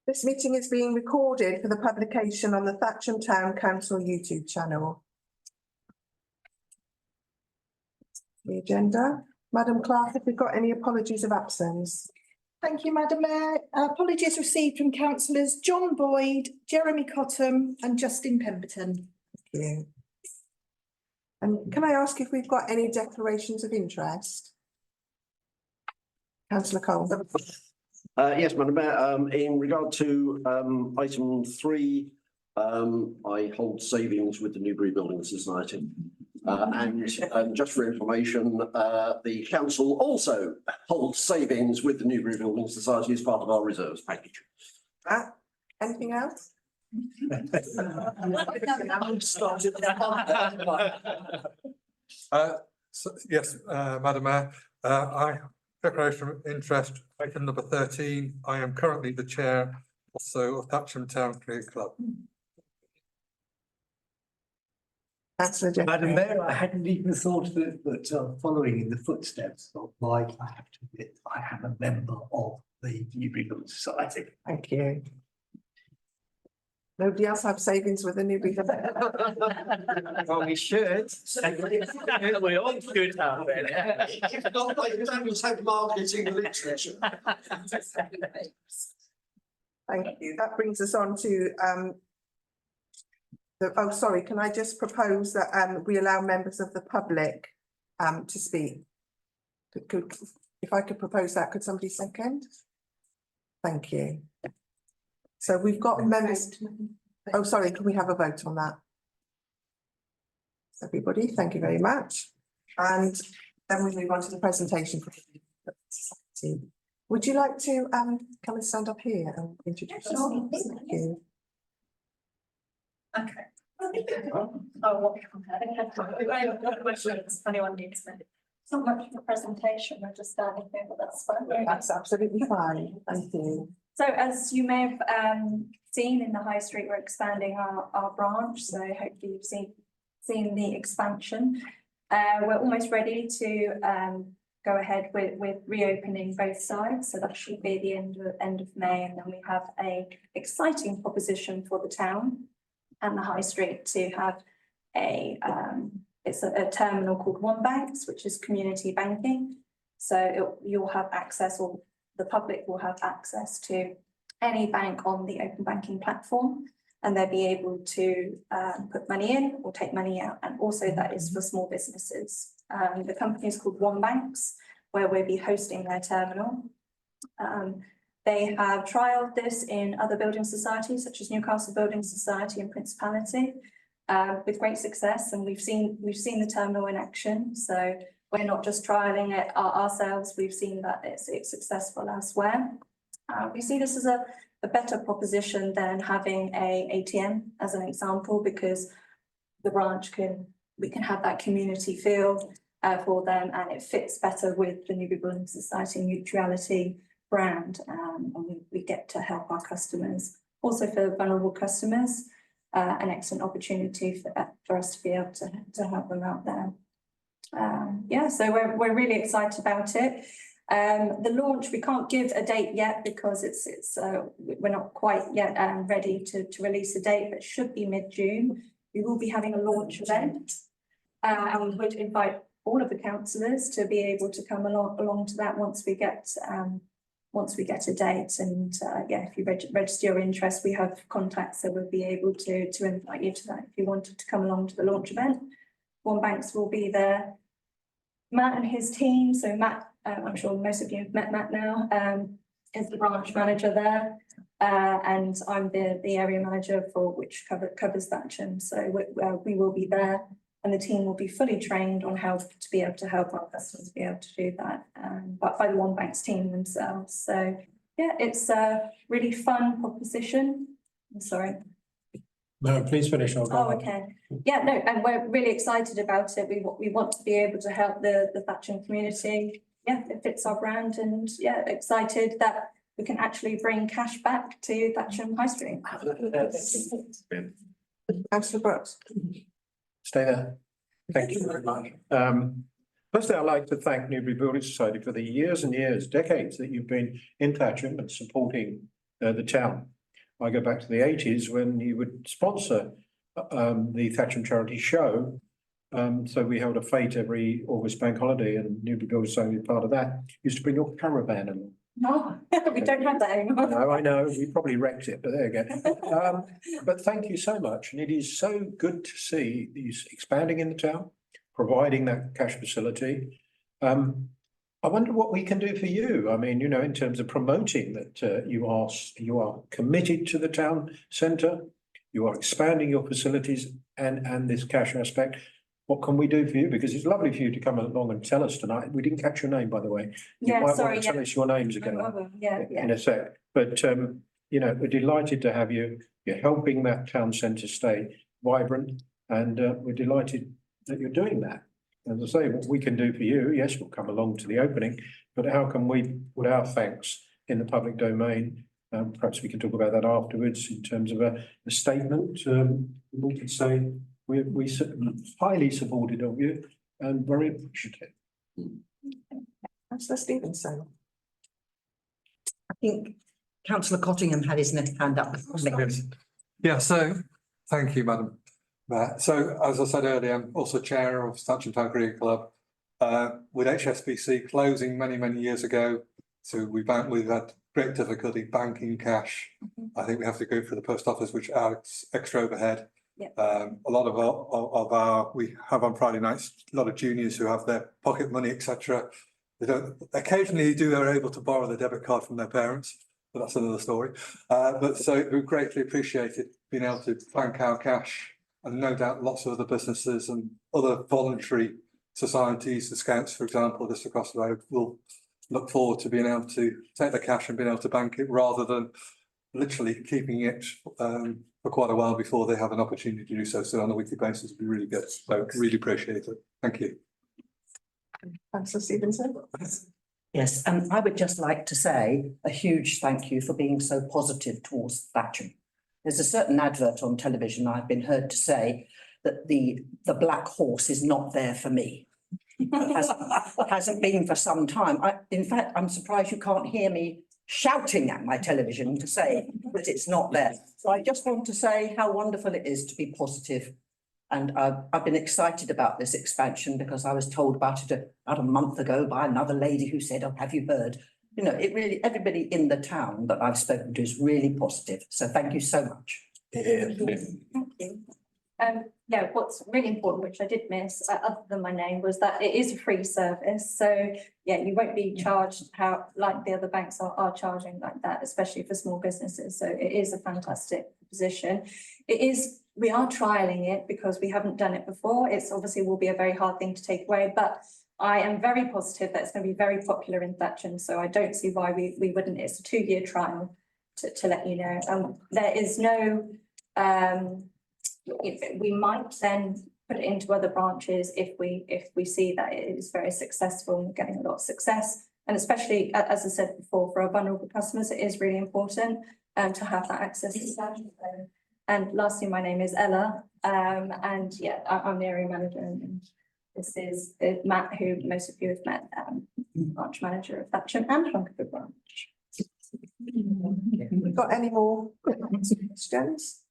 This meeting is being recorded for the publication on the Thatcham Town Council YouTube channel. The agenda. Madam Clerk, have we got any apologies of absence? Thank you, Madam Mayor. Apologies received from councillors John Boyd, Jeremy Cottam and Justin Pemberton. Thank you. And can I ask if we've got any declarations of interest? Councillor Cole. Yes, Madam Mayor, in regard to item 3, I hold savings with the Newbury Building Society. And just for information, the council also holds savings with the Newbury Building Society as part of our reserves package. Anything else? Yes, Madam Mayor, I declaration of interest, item number 13. I am currently the chair also of Thatcham Town Club. Madam Mayor, I hadn't even thought of it, but following in the footsteps of Mike, I have to admit, I am a member of the Newbury Building Society. Thank you. Nobody else have savings with the Newbury? Well, we should. We all should have it. It's not like you don't have marketing literature. Thank you. That brings us on to oh, sorry, can I just propose that we allow members of the public to speak? If I could propose that, could somebody second? Thank you. So we've got members. Oh, sorry, can we have a vote on that? Everybody, thank you very much. And then we move on to the presentation. Would you like to come and stand up here and introduce yourself? Thank you. Okay. Questions, anyone needs me. It's not much of a presentation, we're just standing here, but that's fine. That's absolutely fine, thank you. So as you may have seen in the High Street, we're expanding our branch, so hopefully you've seen the expansion. We're almost ready to go ahead with reopening both sides, so that should be the end of May, and then we have a exciting proposition for the town and the High Street to have it's a terminal called One Banks, which is community banking. So you'll have access, or the public will have access to any bank on the open banking platform, and they'll be able to put money in or take money out, and also that is for small businesses. The company is called One Banks, where we'll be hosting their terminal. They have trialled this in other building societies, such as Newcastle Building Society and Principality, with great success, and we've seen the terminal in action. So we're not just trialling it ourselves, we've seen that it's successful elsewhere. We see this as a better proposition than having a ATM as an example, because the branch we can have that community feel for them, and it fits better with the Newbury Building Society Mutuality brand, and we get to help our customers. Also for vulnerable customers, an excellent opportunity for us to be able to help them out there. Yeah, so we're really excited about it. The launch, we can't give a date yet because we're not quite yet ready to release a date, but it should be mid-June. We will be having a launch event, and we would invite all of the councillors to be able to come along to that once we get a date. And yeah, if you register your interest, we have contacts that would be able to invite you to that if you wanted to come along to the launch event. One Banks will be there. Matt and his team, so Matt, I'm sure most of you have met Matt now, is the branch manager there, and I'm the area manager for which covers Thatcham. So we will be there, and the team will be fully trained on how to be able to help our customers be able to do that, but by the One Banks team themselves. So yeah, it's a really fun proposition. I'm sorry. No, please finish. Oh, okay. Yeah, no, and we're really excited about it. We want to be able to help the Thatcham community. Yeah, it fits our brand, and yeah, excited that we can actually bring cash back to Thatcham High Street. Councillor Brooks. Stay there. Thank you very much. Firstly, I'd like to thank Newbury Building Society for the years and years, decades that you've been in Thatcham and supporting the town. I go back to the 80s when you would sponsor the Thatcham Charity Show. So we held a fete every August bank holiday, and Newbury Building Society was part of that. Used to bring your caravan along. No, we don't have that anymore. No, I know, we probably wrecked it, but there you go. But thank you so much, and it is so good to see these expanding in the town, providing that cash facility. I wonder what we can do for you. I mean, you know, in terms of promoting that you are committed to the town centre, you are expanding your facilities and this cash aspect. What can we do for you? Because it's lovely for you to come along and tell us tonight. We didn't catch your name, by the way. You Yeah, might want sorry, to tell yeah. us your names again Yeah, yeah. in a sec. But you know, we're delighted to have you. You're helping that town centre stay vibrant, and we're delighted that you're doing that. As I say, what we can do for you, yes, we'll come along to the opening, but how can we put our thanks in the public domain? Perhaps we can talk about that afterwards in terms of a statement. We could say we highly supported of you and very appreciative. Councillor Stevenson. I think councillor Cottingham had his hand up. Yeah, so thank you, Madam Mayor. So as I said earlier, I'm also chair of Thatcham Town Club. With HSBC closing many years ago, so we've had great difficulty banking cash. I think we have to go for the post office, which adds extra overhead. Yep. A lot we have on Friday nights, a lot of juniors who have their pocket money, etc. They don't occasionally are able to borrow the debit card from their parents, but that's another story. But so we greatly appreciated being able to bank our cash, and no doubt lots of other businesses and other voluntary societies, the Scouts, for example, just across the road, will look forward to being able to take the cash and being able to bank it rather than literally keeping it for quite a while before they have an opportunity to do so. So on a weekly basis would be really good. So really appreciate it. Thank you. Councillor Stevenson. Yes, and I would just like to say a huge thank you for being so positive towards Thatcham. There's a certain advert on television I've been heard to say that the black horse is not there for me. Hasn't been for some time. In fact, I'm surprised you can't hear me shouting at my television to say that it's not there. So I just want to say how wonderful it is to be positive. And I've been excited about this expansion because I was told about it about a month ago by another lady who said, "Oh, have you heard?" You know, it really, everybody in the town that I've spoken to is really positive. So thank you so much. Thank you. Yeah, what's really important, which I did miss, other than my name, was that it is a free service. So yeah, you won't be charged how like the other banks are charging like that, especially for small businesses. So it is a fantastic position. We are trialing it because we haven't done it before. It's obviously will be a very hard thing to take away, but I am very positive that it's going to be very popular in Thatcham. So I don't see why we wouldn't. It's a 2-year trial to let you know. There is no, we might then put it into other branches if we see that it is very successful and getting a lot of success. And especially, as I said before, for our vulnerable customers, it is really important to have that access to that. And lastly, my name is Ella, and yeah, I'm the area manager, and this is Matt, who most of you have met, branch manager of Thatcham and Hungerford branch. We've got any more questions?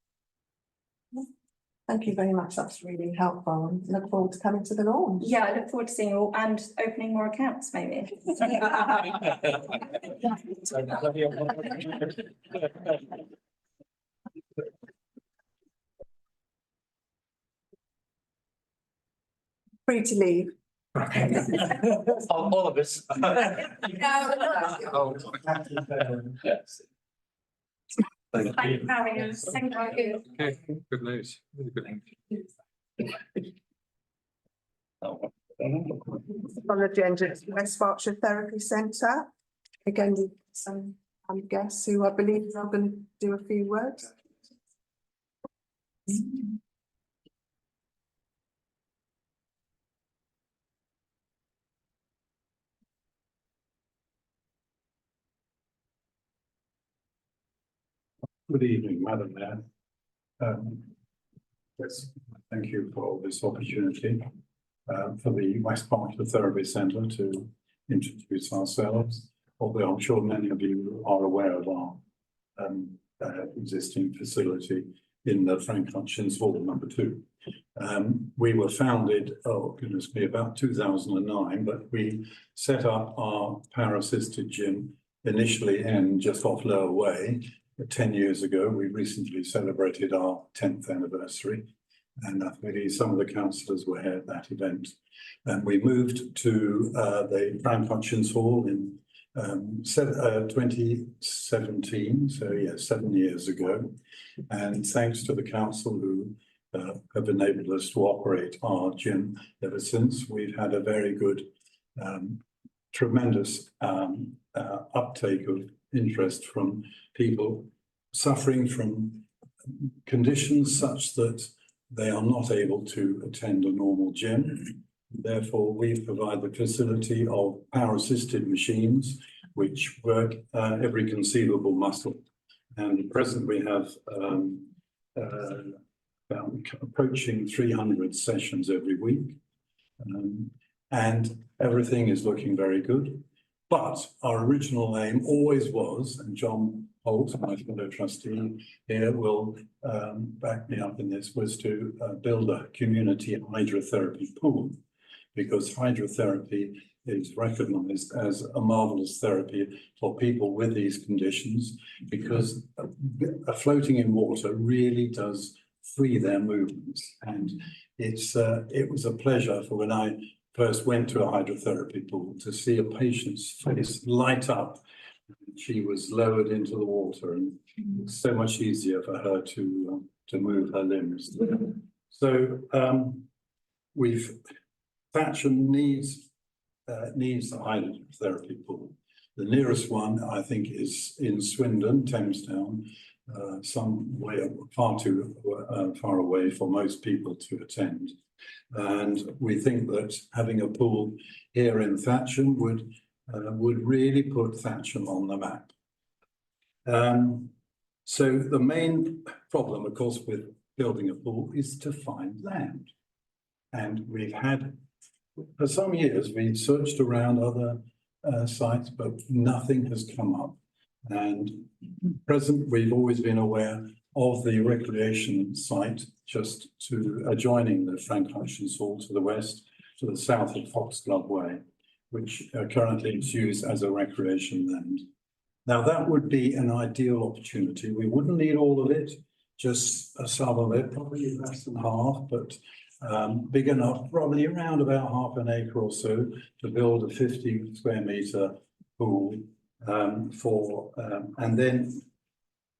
Thank you very much. That's really helpful. Look forward to coming to the launch. Yeah, I look forward to seeing you all and opening more accounts, maybe. Free to leave. All of us. Thank you, Marion. Thank you. Okay, good news. Really good news. On the agenda is West Berkshire Therapy Centre. Again, with some guests who I believe are going to do a few words. Good evening, Madam Mayor. Yes, thank you for this opportunity. for the West Berkshire Therapy Centre to introduce ourselves, although I'm sure many of you are aware of our existing facility in the Frank Hutchins Hall #2. We were founded, oh goodness me, about 2009, but we set up our power-assisted gym initially in just off Lower Way 10 years ago. We recently celebrated our 10th anniversary, and I believe some of the councillors were here at that event. And we moved to the Frank Hutchins Hall in 2017, so yeah, 7 years ago. And thanks to the council who have enabled us to operate our gym ever since, we've had a very good, tremendous uptake of interest from people suffering from conditions such that they are not able to attend a normal gym. Therefore, we provide the facility of power-assisted machines which work every conceivable muscle. And at present we have approaching 300 sessions every week. And everything is looking very good. But our original aim always was, and John Holt, my fellow trustee here, will back me up in this, was to build a community hydrotherapy pool, because hydrotherapy is recognised as a marvellous therapy for people with these conditions, because floating in water really does free their movements. And it was a pleasure for when I first went to a hydrotherapy pool to see a patient's face light up. She was lowered into the water, and it's so much easier for her to move her limbs. So Thatcham needs a hydrotherapy pool. The nearest one, I think, is in Swindon, Thames Town, some way far too far away for most people to attend. And we think that having a pool here in Thatcham would really put Thatcham on the map. So the main problem, of course, with building a pool is to find land. And we've had, for some years, we've searched around other sites, but nothing has come up. And present, we've always been aware of the recreation site just to adjoining the Frank Hutchins Hall to the west, to the south of Foxglove Way, which currently is used as a recreation land. Now that would be an ideal opportunity. We wouldn't need all of it, just some of it, probably less than half, but big enough, probably around about half an acre or so, to build a 50 square metre pool and then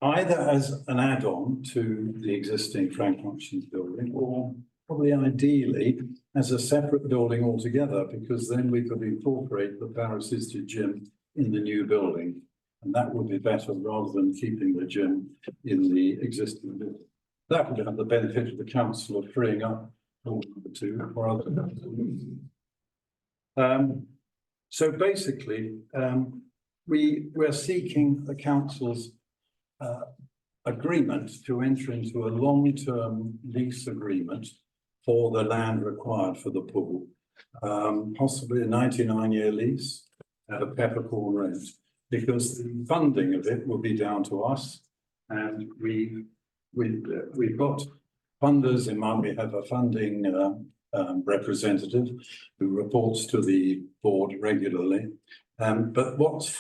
either as an add-on to the existing Frank Hutchins building, or probably ideally as a separate building altogether, because then we could incorporate the power-assisted gym in the new building. And that would be better rather than keeping the gym in the existing building. That would have the benefit of the council of freeing up Hall #2 for other. So basically, we're seeking the council's agreement to enter into a long-term lease agreement for the land required for the pool, possibly a 99-year lease at a peppercorn rent, because the funding of it will be down to us. And we've got funders in mind. We have a funding representative who reports to the board regularly. But what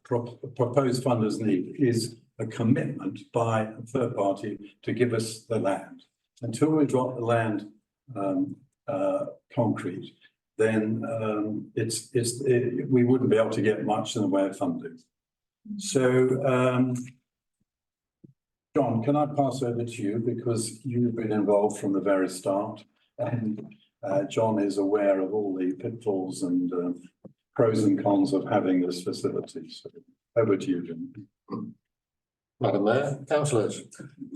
proposed funders need is a commitment by a third party to give us the land. Until we've got the land concrete, then we wouldn't be able to get much in the way of funding. So, John, can I pass over to you, because you've been involved from the very start, and John is aware of all the pitfalls and pros and cons of having this facility. So over to you, John. Madam Mayor, councillors,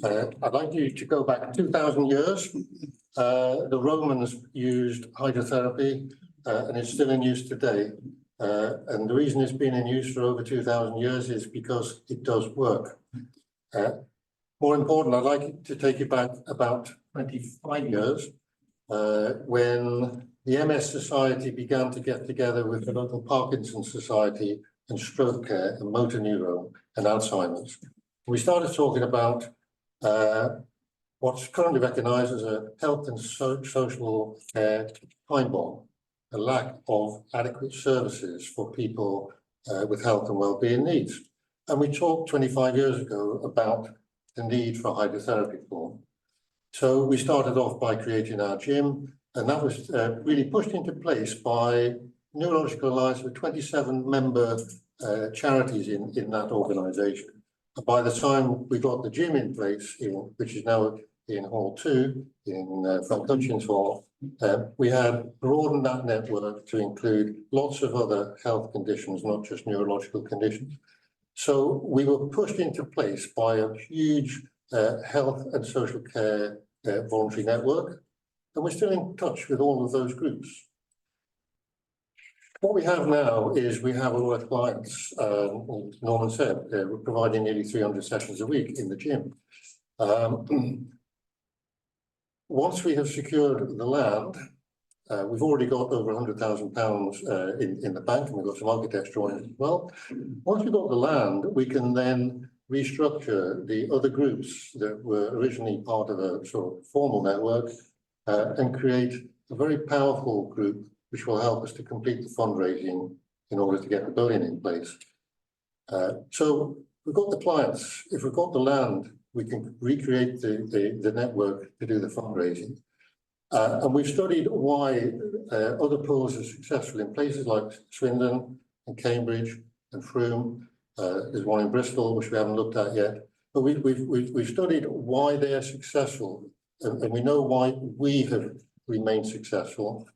I'd like you to go back 2,000 years. The Romans used hydrotherapy and it's still in use today. And the reason it's been in use for over 2,000 years is because it does work. More important, I'd like to take you back about 25 years when the MS Society began to get together with the local Parkinson's Society and stroke care and motor neuro and Alzheimer's. We started talking about what's currently recognised as a health and social care time bomb, a lack of adequate services for people with health and wellbeing needs. And we talked 25 years ago about the need for hydrotherapy form. So we started off by creating our gym, and that was really pushed into place by Neurological Alliance with 27 member charities in that organisation. By the time we got the gym in place, which is now in Hall 2, in Frank Hutchins Hall, we had broadened that network to include lots of other health conditions, not just neurological conditions. So we were pushed into place by a huge health and social care voluntary network, and we're still in touch with all of those groups. What we have now is we have a lot of clients, Norman said, we're providing nearly 300 sessions a week in the gym. Once we have secured the land, we've already got over £100,000 in the bank, and we've got some architects joining as well. Once we've got the land, we can then restructure the other groups that were originally part of a sort of formal network and create a very powerful group which will help us to complete the fundraising in order to get the building in place. So we've got the clients. If we've got the land, we can recreate the network to do the fundraising. And we've studied why other pools are successful in places like Swindon and Cambridge and Frome. There's one in Bristol, which we haven't looked at yet. But we've studied why they are successful, and we know why we have remained successful.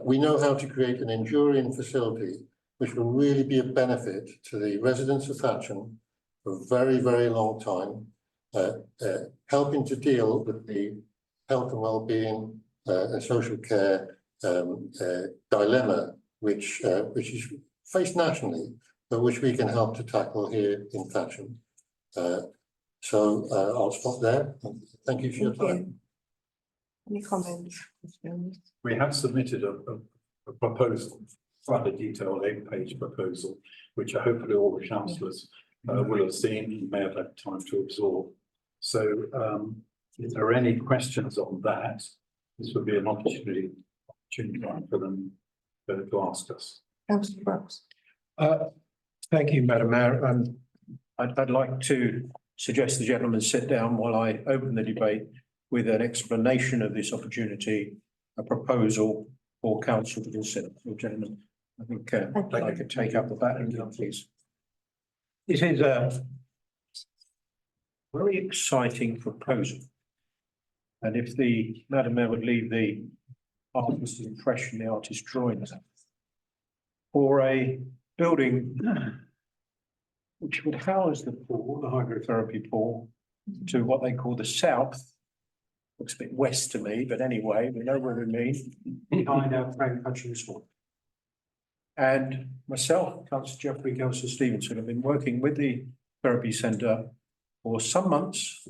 We know how to create an enduring facility which will really be a benefit to the residents of Thatcham for a very, very long time, helping to deal with the health and well-being and social care dilemma, which is faced nationally, but which we can help to tackle here in Thatcham. So I'll stop there. Thank you for your time. Any comments? We have submitted a proposal, quite a detailed 8-page proposal, which hopefully all the councillors will have seen and may have had time to absorb. So if there are any questions on that, this would be an opportunity for them to ask us. Councillor Brooks. Thank you, Madam Mayor. I'd like to suggest the gentleman sit down while I open the debate with an explanation of this opportunity, a proposal for council to consider. So, gentlemen, I think I could take up the baton, please. This is a very exciting proposal. And if the Madam Mayor would leave the artist's impression, the artist drawings for a building which would house the pool, the hydrotherapy pool, to what they call the south. Looks a bit west to me, but anyway, we know what we mean, behind our Frank Hutchins Hall. And myself, Councillor Jeffrey, Councillor Stevenson, have been working with the therapy centre for some months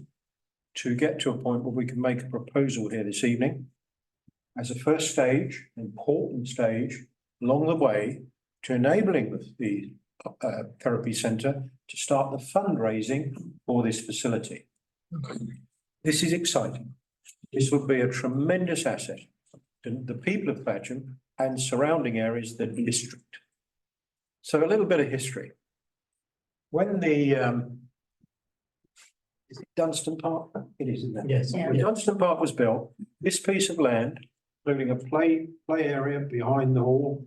to get to a point where we can make a proposal here this evening as a first stage, important stage along the way to enabling the therapy centre to start the fundraising for this facility. This is exciting. This will be a tremendous asset to the people of Thatcham and surrounding areas, the district. So a little bit of history. When the is it Dunstan Park? It is, isn't it? Yes. When Dunstan Park was built, this piece of land, including a play area behind the hall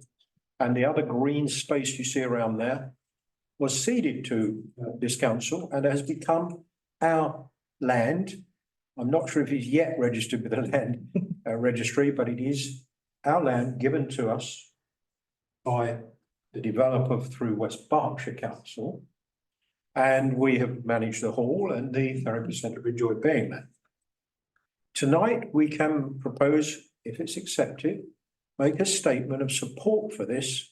and the other green space you see around there, was ceded to this council and has become our land. I'm not sure if it's yet registered with the land registry, but it is our land given to us by the developer through West Berkshire Council. And we have managed the hall, and the therapy centre enjoyed being there. Tonight, we can propose, if it's accepted, make a statement of support for this.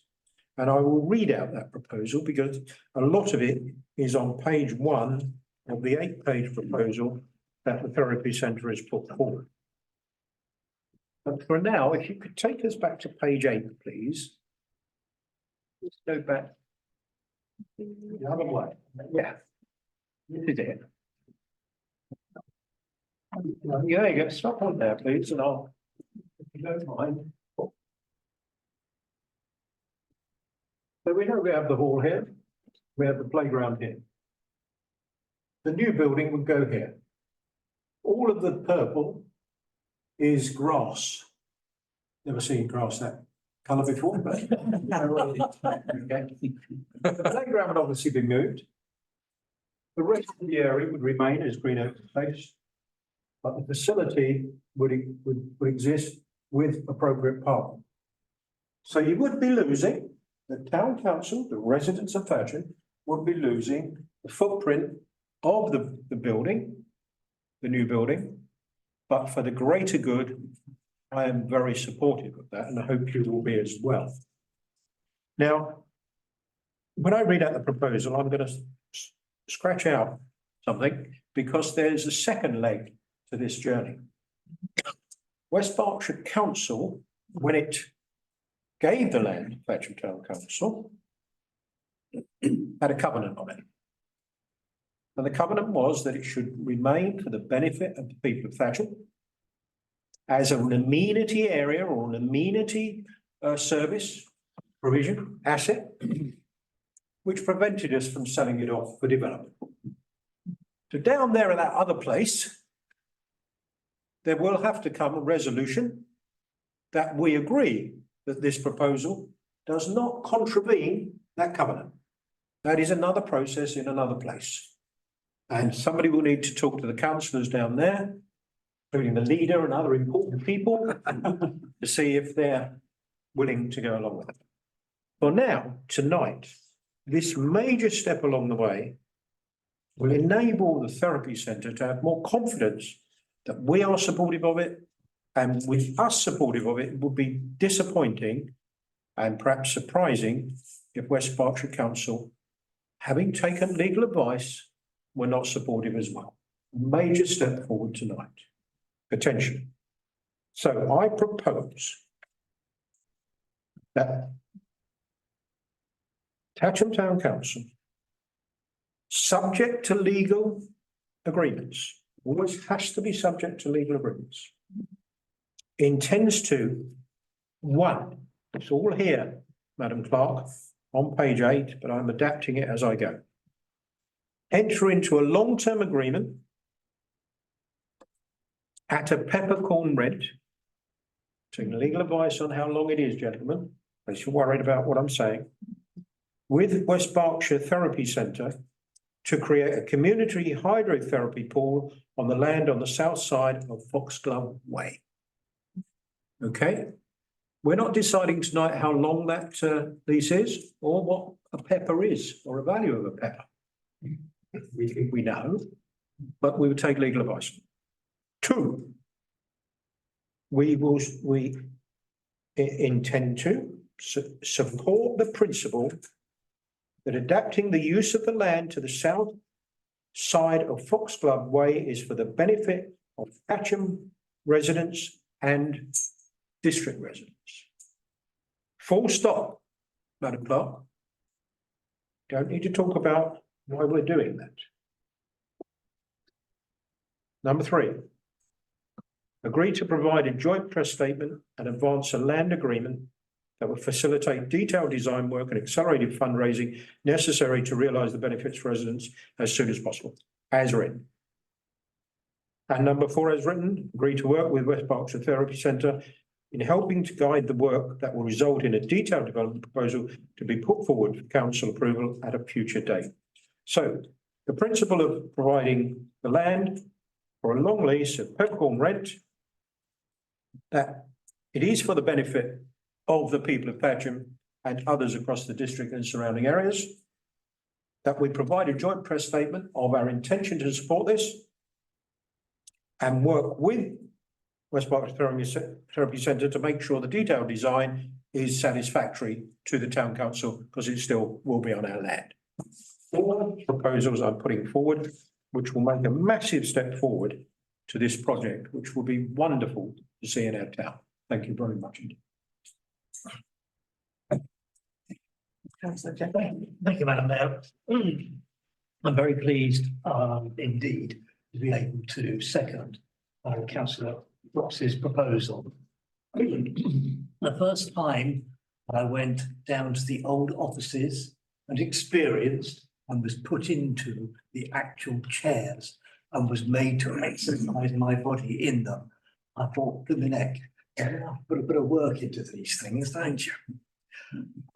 And I will read out that proposal because a lot of it is on page 1 of the 8-page proposal that the therapy centre has put forward. But for now, if you could take us back to page 8, please. Let's go back. The other way, yeah. This is it. Yeah, you go, stop on there, please, and I'll, if you don't mind. So we know we have the hall here, we have the playground here. The new building would go here. All of the purple is grass. Never seen grass that colour before, but. Okay. The playground would obviously be moved. The rest of the area would remain as green open space, but the facility would exist with appropriate parking. So you would be losing, the town council, the residents of Thatcham would be losing the footprint of the building, the new building. But for the greater good, I am very supportive of that, and I hope you will be as well. Now, when I read out the proposal, I'm going to scratch out something because there's a second leg to this journey. West Berkshire Council, when it gave the land to Thatcham Town Council, had a covenant on it. And the covenant was that it should remain for the benefit of the people of Thatcham as an amenity area or an amenity service provision asset, which prevented us from selling it off for development. So down there at that other place, there will have to come a resolution that we agree that this proposal does not contravene that covenant. That is another process in another place. And somebody will need to talk to the councillors down there, including the leader and other important people, to see if they're willing to go along with it. For now, tonight, this major step along the way will enable the therapy centre to have more confidence that we are supportive of it, and with us supportive of it, it would be disappointing and perhaps surprising if West Berkshire Council, having taken legal advice, were not supportive as well. Major step forward tonight, potentially. So I propose that Thatcham Town Council, subject to legal agreements, always has to be subject to legal agreements, intends to, one, it's all here, Madam Clerk, on page 8, but I'm adapting it as I go. Enter into a long-term agreement at a peppercorn rent. Taking legal advice on how long it is, gentlemen, in case you're worried about what I'm saying, with West Berkshire Therapy Centre to create a community hydrotherapy pool on the land on the south side of Foxglove Way. Okay? We're not deciding tonight how long that lease is or what a pepper is or a value of a pepper. We know, but we would take legal advice. 2, we intend to support the principle that adapting the use of the land to the south side of Foxglove Way is for the benefit of Thatcham residents and district residents. Full stop, Madam Clerk. Don't need to talk about why we're doing that. Number 3, agree to provide a joint press statement and advance a land agreement that will facilitate detailed design work and accelerated fundraising necessary to realise the benefits for residents as soon as possible, as written. And number 4, as written, agree to work with West Berkshire Therapy Centre in helping to guide the work that will result in a detailed development proposal to be put forward for council approval at a future date. So the principle of providing the land for a long lease at peppercorn rent, that it is for the benefit of the people of Thatcham and others across the district and surrounding areas, that we provide a joint press statement of our intention to support this and work with West Berkshire Therapy Centre to make sure the detailed design is satisfactory to the town council, because it still will be on our land. 4 proposals I'm putting forward, which will make a massive step forward to this project, which will be wonderful to see in our town. Thank you very much indeed. Councillor Jeff. Thank you, Madam Mayor. I'm very pleased indeed to be able to second Councillor Ross's proposal. The first time I went down to the old offices and experienced and was put into the actual chairs and was made to exercise my body in them, I thought, Dominic, put a bit of work into these things, don't you?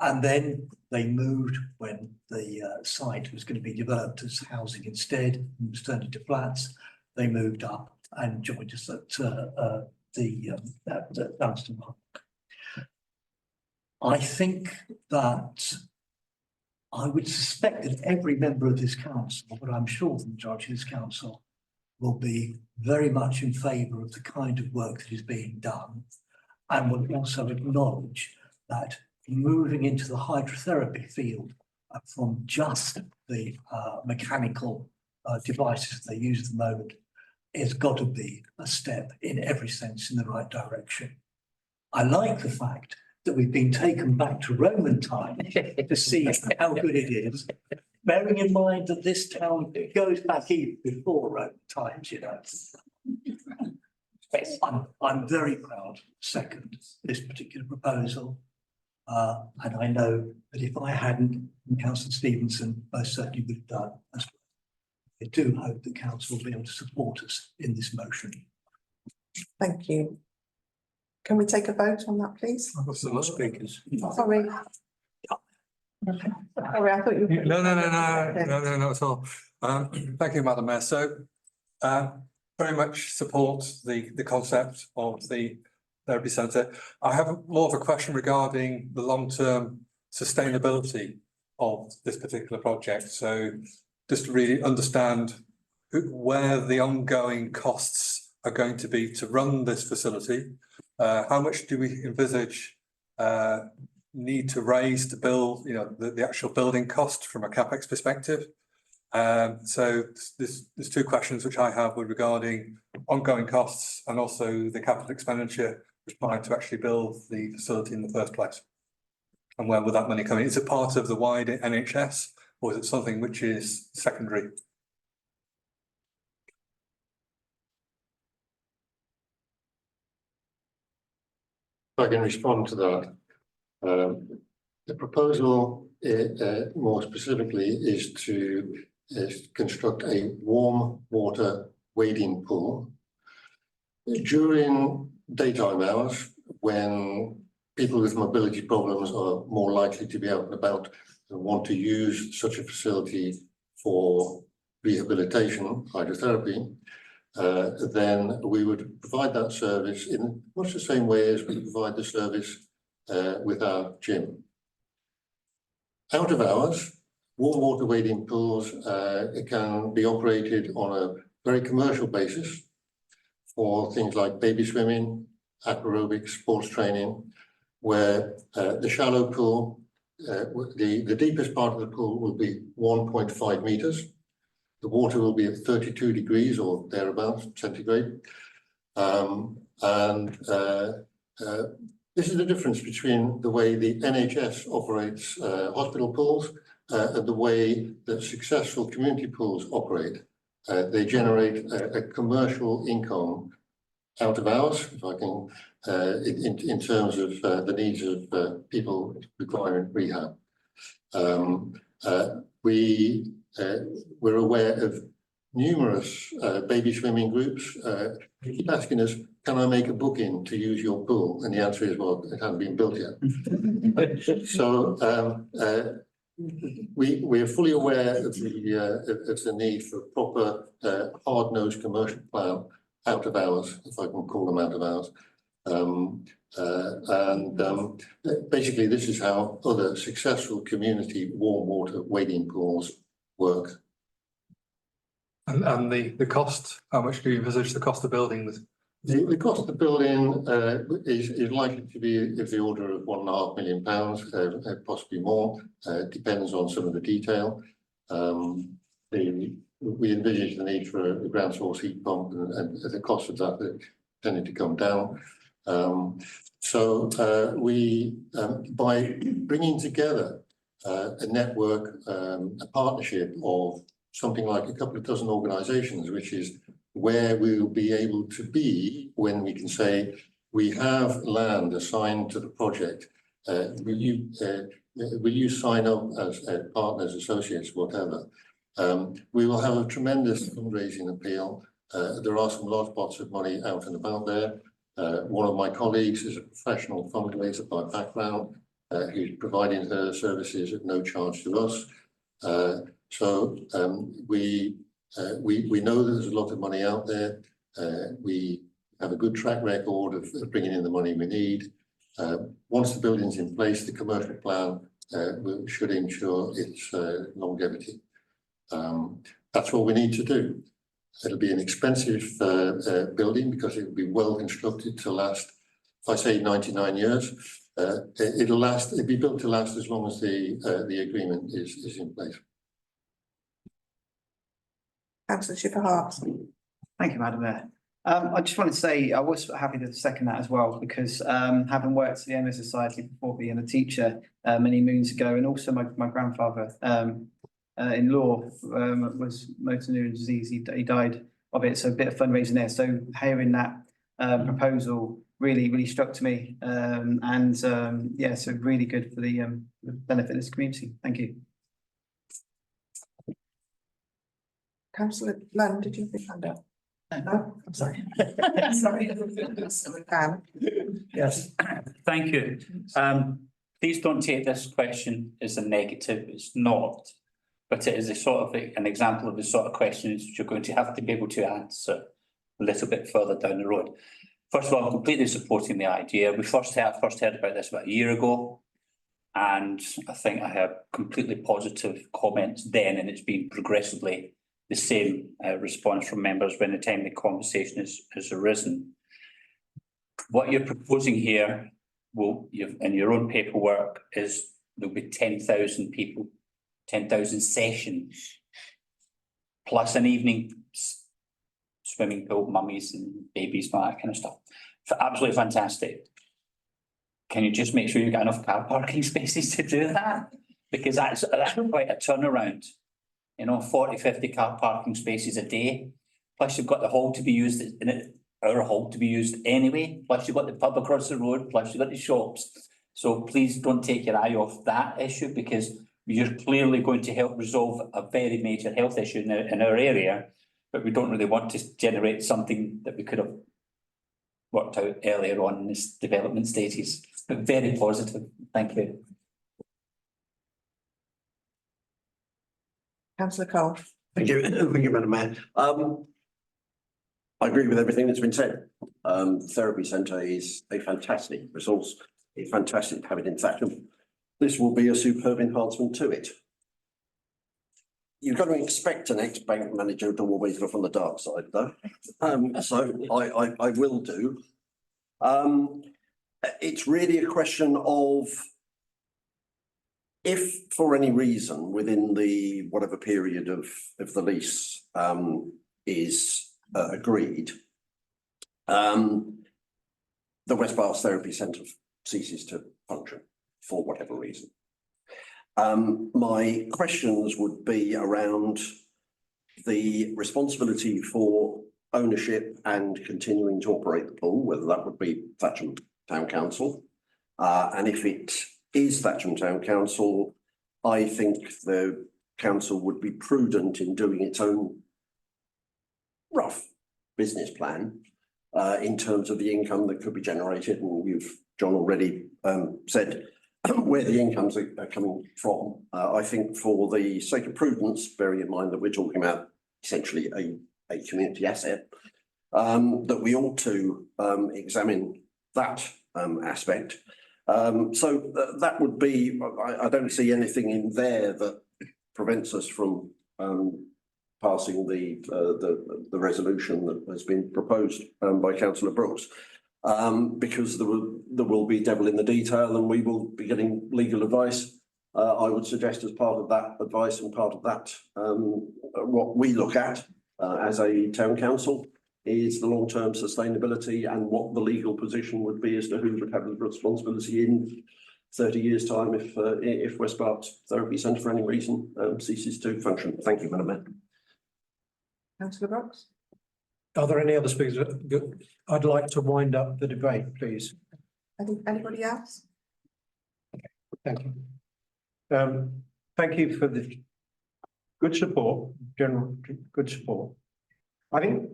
And then they moved when the site was going to be developed as housing instead and was turned into flats. They moved up and joined us at Dunstan Park. I think that I would suspect that every member of this council, but I'm sure the majority of this council will be very much in favour of the kind of work that is being done, and will also acknowledge that moving into the hydrotherapy field from just the mechanical devices they use at the moment has got to be a step in every sense in the right direction. I like the fact that we've been taken back to Roman times to see how good it is, bearing in mind that this town goes back even before Roman times, you know. I'm very proud to second this particular proposal. And I know that if I hadn't, Councillor Stevenson most certainly would have done as well. I do hope the council will be able to support us in this motion. Thank you. Can we take a vote on that, please? I've got some speakers. Sorry. Sorry, I thought you. No, not at all. Thank you, Madam Mayor. So, very much support the concept of the therapy centre. I have more of a question regarding the long-term sustainability of this particular project. So, just to really understand where the ongoing costs are going to be to run this facility. How much do we envisage need to raise to build, the actual building cost from a capex perspective? So there's two questions which I have regarding ongoing costs and also the capital expenditure required to actually build the facility in the first place. And where will that money come in? Is it part of the wider NHS or is it something which is secondary? I can respond to that. The proposal, more specifically, is to construct a warm water wading pool. During daytime hours, when people with mobility problems are more likely to be out and about and want to use such a facility for rehabilitation, hydrotherapy, then we would provide that service in much the same way as we provide the service with our gym. Out of hours, warm water wading pools can be operated on a very commercial basis for things like baby swimming, aquarobics, sports training, where the shallow pool, the deepest part of the pool will be 1.5 meters. The water will be at 32 degrees or thereabouts centigrade. This is the difference between the way the NHS operates hospital pools and the way that successful community pools operate. They generate a commercial income out of hours, if I can, in terms of the needs of people requiring rehab. We're aware of numerous baby swimming groups. They keep asking us, can I make a booking to use your pool? And the answer is, well, it hasn't been built yet. So we are fully aware of the need for a proper hard-nosed commercial plan out of hours, if I can call them out of hours. Basically, this is how other successful community warm water wading pools work. And the cost, how much do you envisage the cost of building this? The cost of the building is likely to be of the order of £1.5 million, possibly more. Depends on some of the detail. We envisage the need for a ground source heat pump, and the cost of that tending to come down. We, by bringing together a network, a partnership of something like a couple of dozen organisations, which is where we will be able to be when we can say we have land assigned to the project. Will you sign up as partners, associates, whatever? We will have a tremendous fundraising appeal. There are some large pots of money out and about there. One of my colleagues is a professional fundraiser by background, who's providing her services at no charge to us. We know that there's a lot of money out there. We have a good track record of bringing in the money we need. Once the building's in place, the commercial plan should ensure its longevity. That's what we need to do. It'll be an expensive building because it will be well constructed to last, if I say 99 years, it'll be built to last as long as the agreement is in place. Councillor Schiffer-Hart. Thank you, Madam Mayor. I just wanted to say I was happy to second that as well, because having worked at the Owner Society before being a teacher many moons ago, and also my grandfather in law was motor neuron disease. He died of it, so a bit of fundraising there. So hearing that proposal really struck to me, yeah, so really good for the benefit of this community. Thank you. Councillor Lund, did you have your hand up? No, I'm sorry. Sorry. Yes, thank you. Please don't take this question as a negative. It's not, but it is a sort of an example of the sort of questions you're going to have to be able to answer a little bit further down the road. First of all, I'm completely supporting the idea. We first heard about this about a year ago, and I think I had completely positive comments then, and it's been progressively the same response from members when the time the conversation has arisen. What you're proposing here in your own paperwork is there'll be 10,000 people, 10,000 sessions, plus an evening swimming pool, mummies and babies, and that kind of stuff. Absolutely fantastic. Can you just make sure you've got enough car parking spaces to do that? Because that's quite a turnaround. You know, 40, 50 car parking spaces a day. Plus you've got the hall to be used in it, our hall to be used anyway. Plus you've got the pub across the road, plus you've got the shops. So please don't take your eye off that issue, because you're clearly going to help resolve a very major health issue in our area, but we don't really want to generate something that we could have worked out earlier on in this development stages. But very positive. Thank you. Councillor Cole. Thank you, Madam Mayor. I agree with everything that's been said. Therapy Centre is a fantastic resource. It's fantastic to have it in Thatcham. This will be a superb enhancement to it. You've got to expect an ex-bank manager to always look on the dark side, though. So I will do. It's really a question of, if for any reason within the whatever period of the lease is agreed, the West Berkshire Therapy Centre ceases to function for whatever reason. My questions would be around the responsibility for ownership and continuing to operate the pool, whether that would be Thatcham Town Council, and if it is Thatcham Town Council, I think the council would be prudent in doing its own rough business plan in terms of the income that could be generated. And you've, John, already said where the incomes are coming from. I think for the sake of prudence, bearing in mind that we're talking about essentially a community asset, that we ought to examine that aspect. So that would be, I don't see anything in there that prevents us from passing the resolution that has been proposed by Councillor Brooks, because there will be devil in the detail, and we will be getting legal advice. I would suggest as part of that advice and part of that what we look at as a town council is the long-term sustainability and what the legal position would be as to who would have the responsibility in 30 years' time if West Berkshire Therapy Centre for any reason ceases to function. Thank you, Madam Mayor. Councillor Brooks? Are there any other speakers? I'd like to wind up the debate, please. Anybody else? Thank you. Thank you for the good support, general good support. I think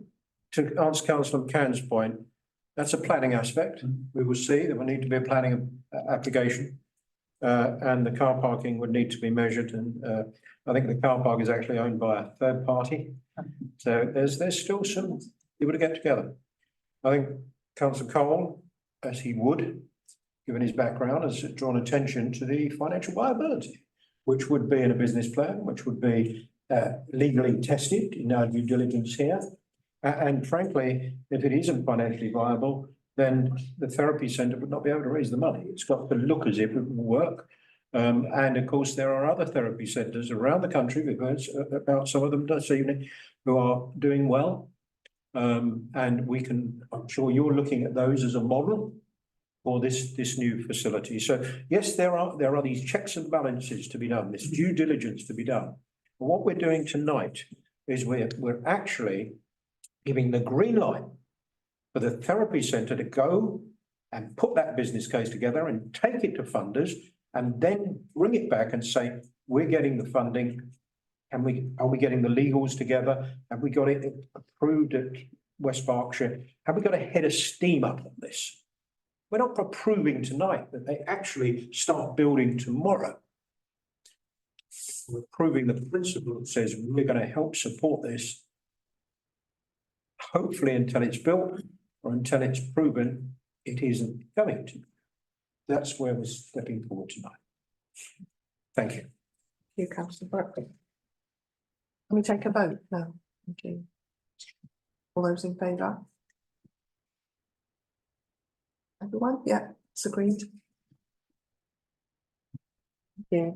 to answer Councillor McCann's point, that's a planning aspect. We will see that will need to be a planning application. And the car parking would need to be measured, and I think the car park is actually owned by a third party. So there's still some people to get together. I think Councillor Cole, as he would, given his background, has drawn attention to the financial viability, which would be in a business plan, which would be legally tested in our due diligence here. And frankly, if it isn't financially viable, then the therapy centre would not be able to raise the money. It's got to look as if it will work. And of course, there are other therapy centres around the country, we've heard about some of them this evening, who are doing well. And we can, I'm sure you're looking at those as a model for this new facility. So yes, there are these checks and balances to be done, this due diligence to be done. But what we're doing tonight is we're actually giving the green light for the therapy centre to go and put that business case together and take it to funders and then bring it back and say, we're getting the funding. Are we getting the legals together? Have we got it approved at West Berkshire? Have we got a head of steam up on this? We're not approving tonight that they actually start building tomorrow. We're approving the principle that says we're going to help support this, hopefully until it's built or until it's proven it isn't going to. That's where we're stepping forward tonight. Thank you. Thank you, Councillor Brooks. Can we take a vote now? Thank you. All those in favour? Everyone? Yeah, it's agreed. Yeah.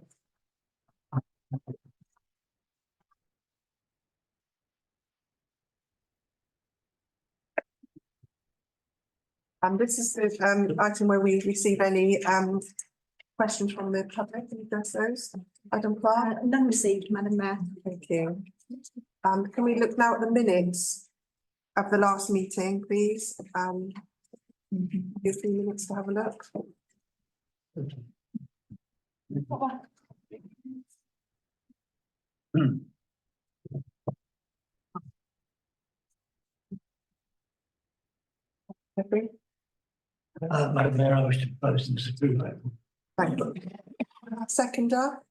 This is the item where we receive any questions from the public. Can you address those? Madam Clerk? None received, Madam Mayor. Thank you. Can we look now at the minutes of the last meeting, please? A few minutes to have a look. Jeffrey? Madam Mayor, I wish to propose and disapprove that. Thank you. Seconder?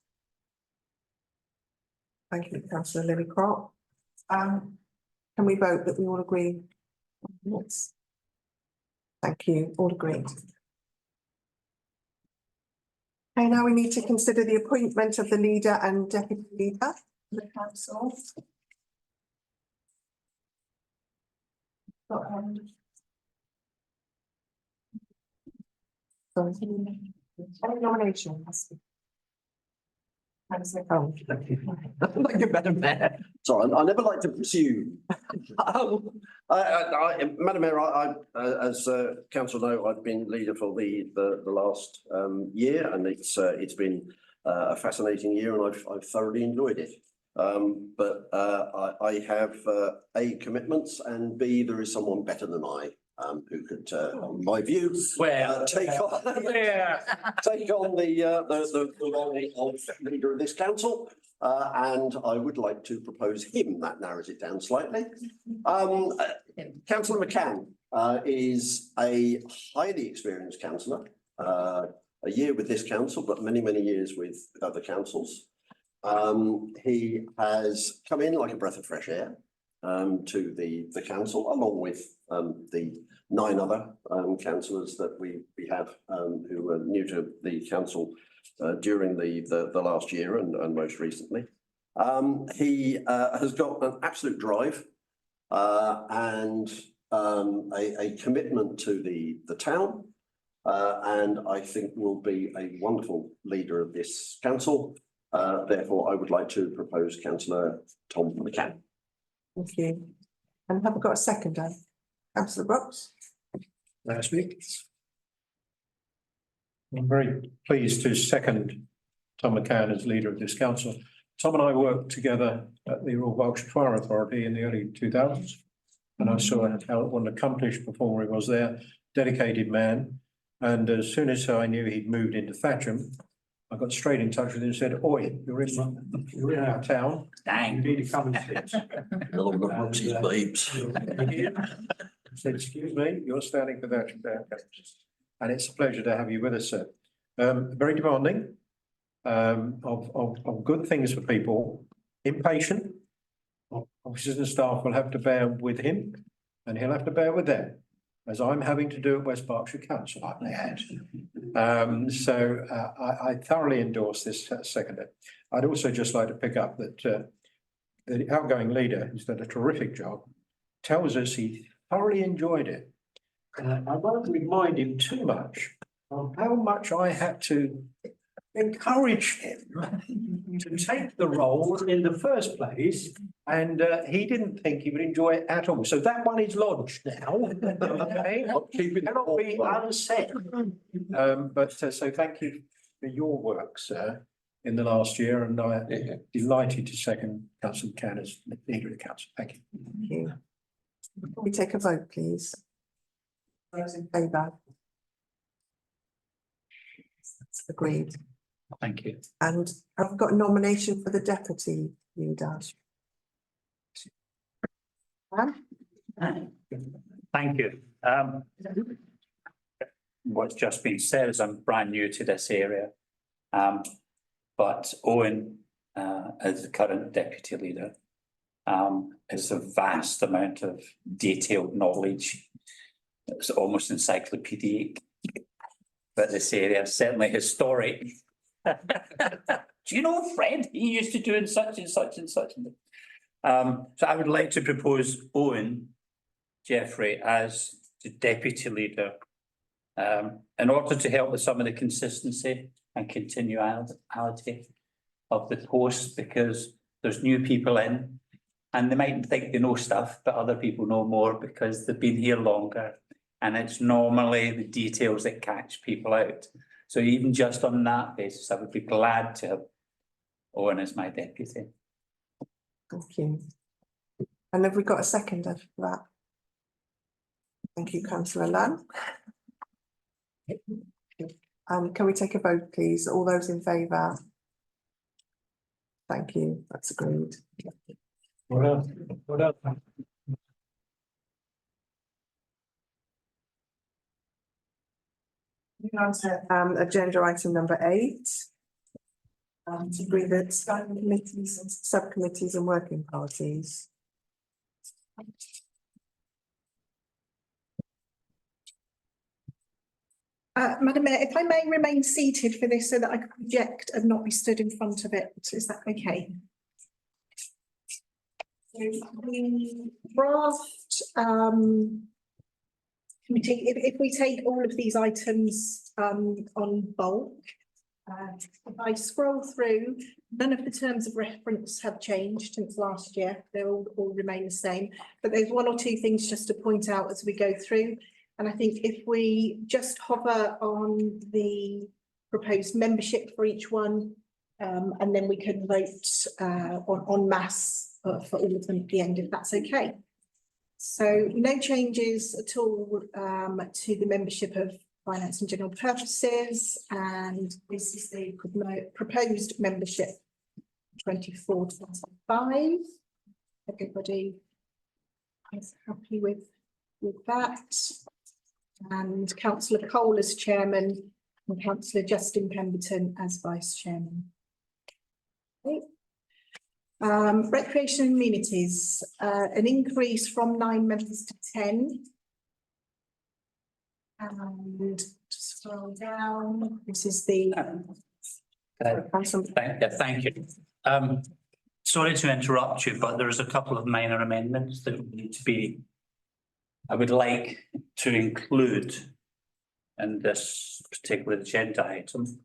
Thank you, Councillor Lillycrop. Can we vote that we all agree? Yes. Thank you, all agreed. Okay, now we need to consider the appointment of the leader and deputy leader of the council. Any nominations? Thank you, Madam Mayor. Sorry, I never like to presume. Madam Mayor, as council know, I've been leader for the last year, and it's been a fascinating year, and I've thoroughly enjoyed it. But I have A, commitments, and B, there is someone better than I. Who could, in my view, take on the role of leader of this council, and I would like to propose him. That narrows it down slightly. Councillor McCann is a highly experienced councillor, a year with this council, but many years with other councils. He has come in like a breath of fresh air to the council, along with the 9 other councillors that we have who were new to the council during the last year and most recently. He has got an absolute drive and a commitment to the town, and I think will be a wonderful leader of this council. Therefore, I would like to propose Councillor Tom McCann. Thank you. And have we got a seconder? Councillor Brooks? May I speak? I'm very pleased to second Tom McCann as leader of this council. Tom and I worked together at the Royal Berkshire Fire Authority in the early 2000s. And I saw what an accomplished performer he was there, dedicated man. And as soon as I knew he'd moved into Thatcham, I got straight in touch with him and said, "Oi, you're in our town. Dang. You need to come and sit." Hello, Roxy's babes. I said, "Excuse me, you're standing for Thatcham Town Council." And it's a pleasure to have you with us, sir. Very demanding, of good things for people, impatient. Officers and staff will have to bear with him and he'll have to bear with them, as I'm having to do at West Berkshire Council, I may add. I thoroughly endorse this seconder. I'd also just like to pick up that the outgoing leader, who's done a terrific job, tells us he thoroughly enjoyed it. I won't remind him too much of how much I had to encourage him to take the role in the first place, and he didn't think he would enjoy it at all. So that one is lodged now. Okay, cannot be unsaid. So thank you for your work, sir, in the last year, and I'm delighted to second Councillor McCann as leader of the council. Thank you. Thank you. Can we take a vote, please? Those in favour? That's agreed. Thank you. And I've got a nomination for the deputy leader. Thank you. What's just been said is I'm brand new to this area. But Owen, as the current deputy leader, has a vast amount of detailed knowledge. It's almost encyclopedic. But this area, certainly historic. Do you know Fred? He used to do such and such and such. So I would like to propose Owen Jeffrey as the deputy leader, in order to help with some of the consistency and continuality of the post, because there's new people in and they might think they know stuff, but other people know more because they've been here longer. And it's normally the details that catch people out. So even just on that basis, I would be glad to have Owen as my deputy. Thank you. And have we got a seconder for that? Thank you, Councillor Lunn. Can we take a vote, please? All those in favour? Thank you, that's agreed. Well done. Agenda item number 8. To agree the standing committees and subcommittees and working parties. Madam Mayor, if I may remain seated for this so that I can project and not be stood in front of it, is that okay? The draft committee, if we take all of these items on bulk, if I scroll through, none of the terms of reference have changed since last year. They all remain the same, but there's one or two things just to point out as we go through. And I think if we just hover on the proposed membership for each one, and then we can vote en masse for all of them at the end, if that's okay. So no changes at all to the membership of Finance and General Purposes, and this is the proposed membership 24-25. Everybody is happy with that. And Councillor Cole as chairman and Councillor Justin Pemberton as vice chairman. Okay. Recreation and amenities, an increase from 9 members to 10. And just scroll down, this is the. Thank you. Sorry to interrupt you, but there's a couple of minor amendments that need to be, I would like to include in this particular agenda item.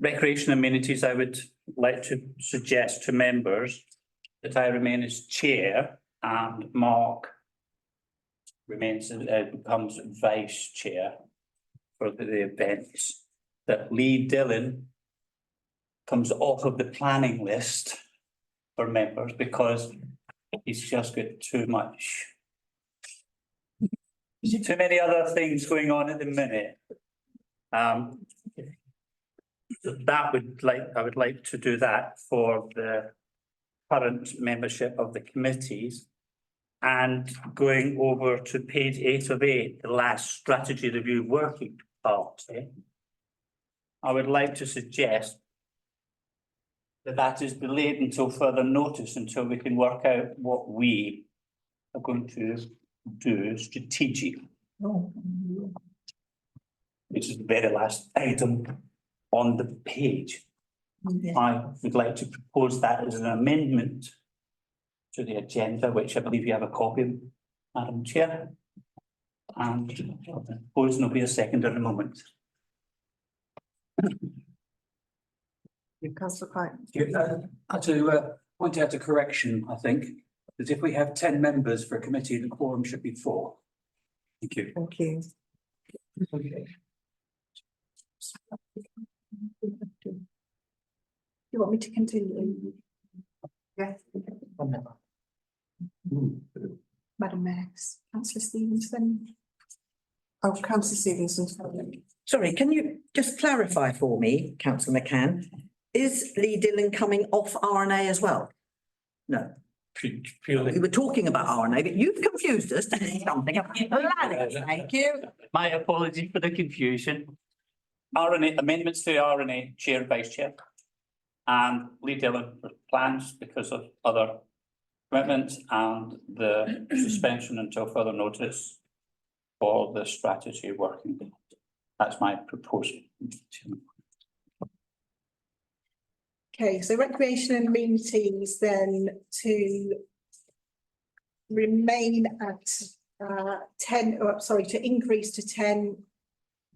Recreation amenities, I would like to suggest to members that I remain as chair and Mark remains, becomes vice chair for the events, that Lee Dillon comes off of the planning list for members because he's just got too much. Too many other things going on at the minute. I would like to do that for the current membership of the committees. And going over to page 8 of 8, the last strategy review working party, I would like to suggest that that is delayed until further notice, until we can work out what we are going to do strategically. Which is the very last item on the page. I would like to propose that as an amendment to the agenda, which I believe you have a copy of, Madam Chair. And propose there'll be a second in a moment. Councillor Pike. To point out a correction, I think, that if we have 10 members for a committee, the quorum should be 4. Thank you. Thank you. Okay. You want me to continue? Yes. Madam Mayor, Councillor Stevenson. Oh, Councillor Stevenson. Sorry, can you just clarify for me, Councillor McCann? Is Lee Dillon coming off RNA as well? No. We were talking about RNA, but you've confused us to something about planning. Thank you. My apology for the confusion. RNA, amendments to the RNA, chair and vice chair. And Lee Dillon for plans because of other commitments, and the suspension until further notice for the strategy working group. That's my proposal. Okay, so recreation and amenities then to remain at 10, oh, sorry, to increase to 10.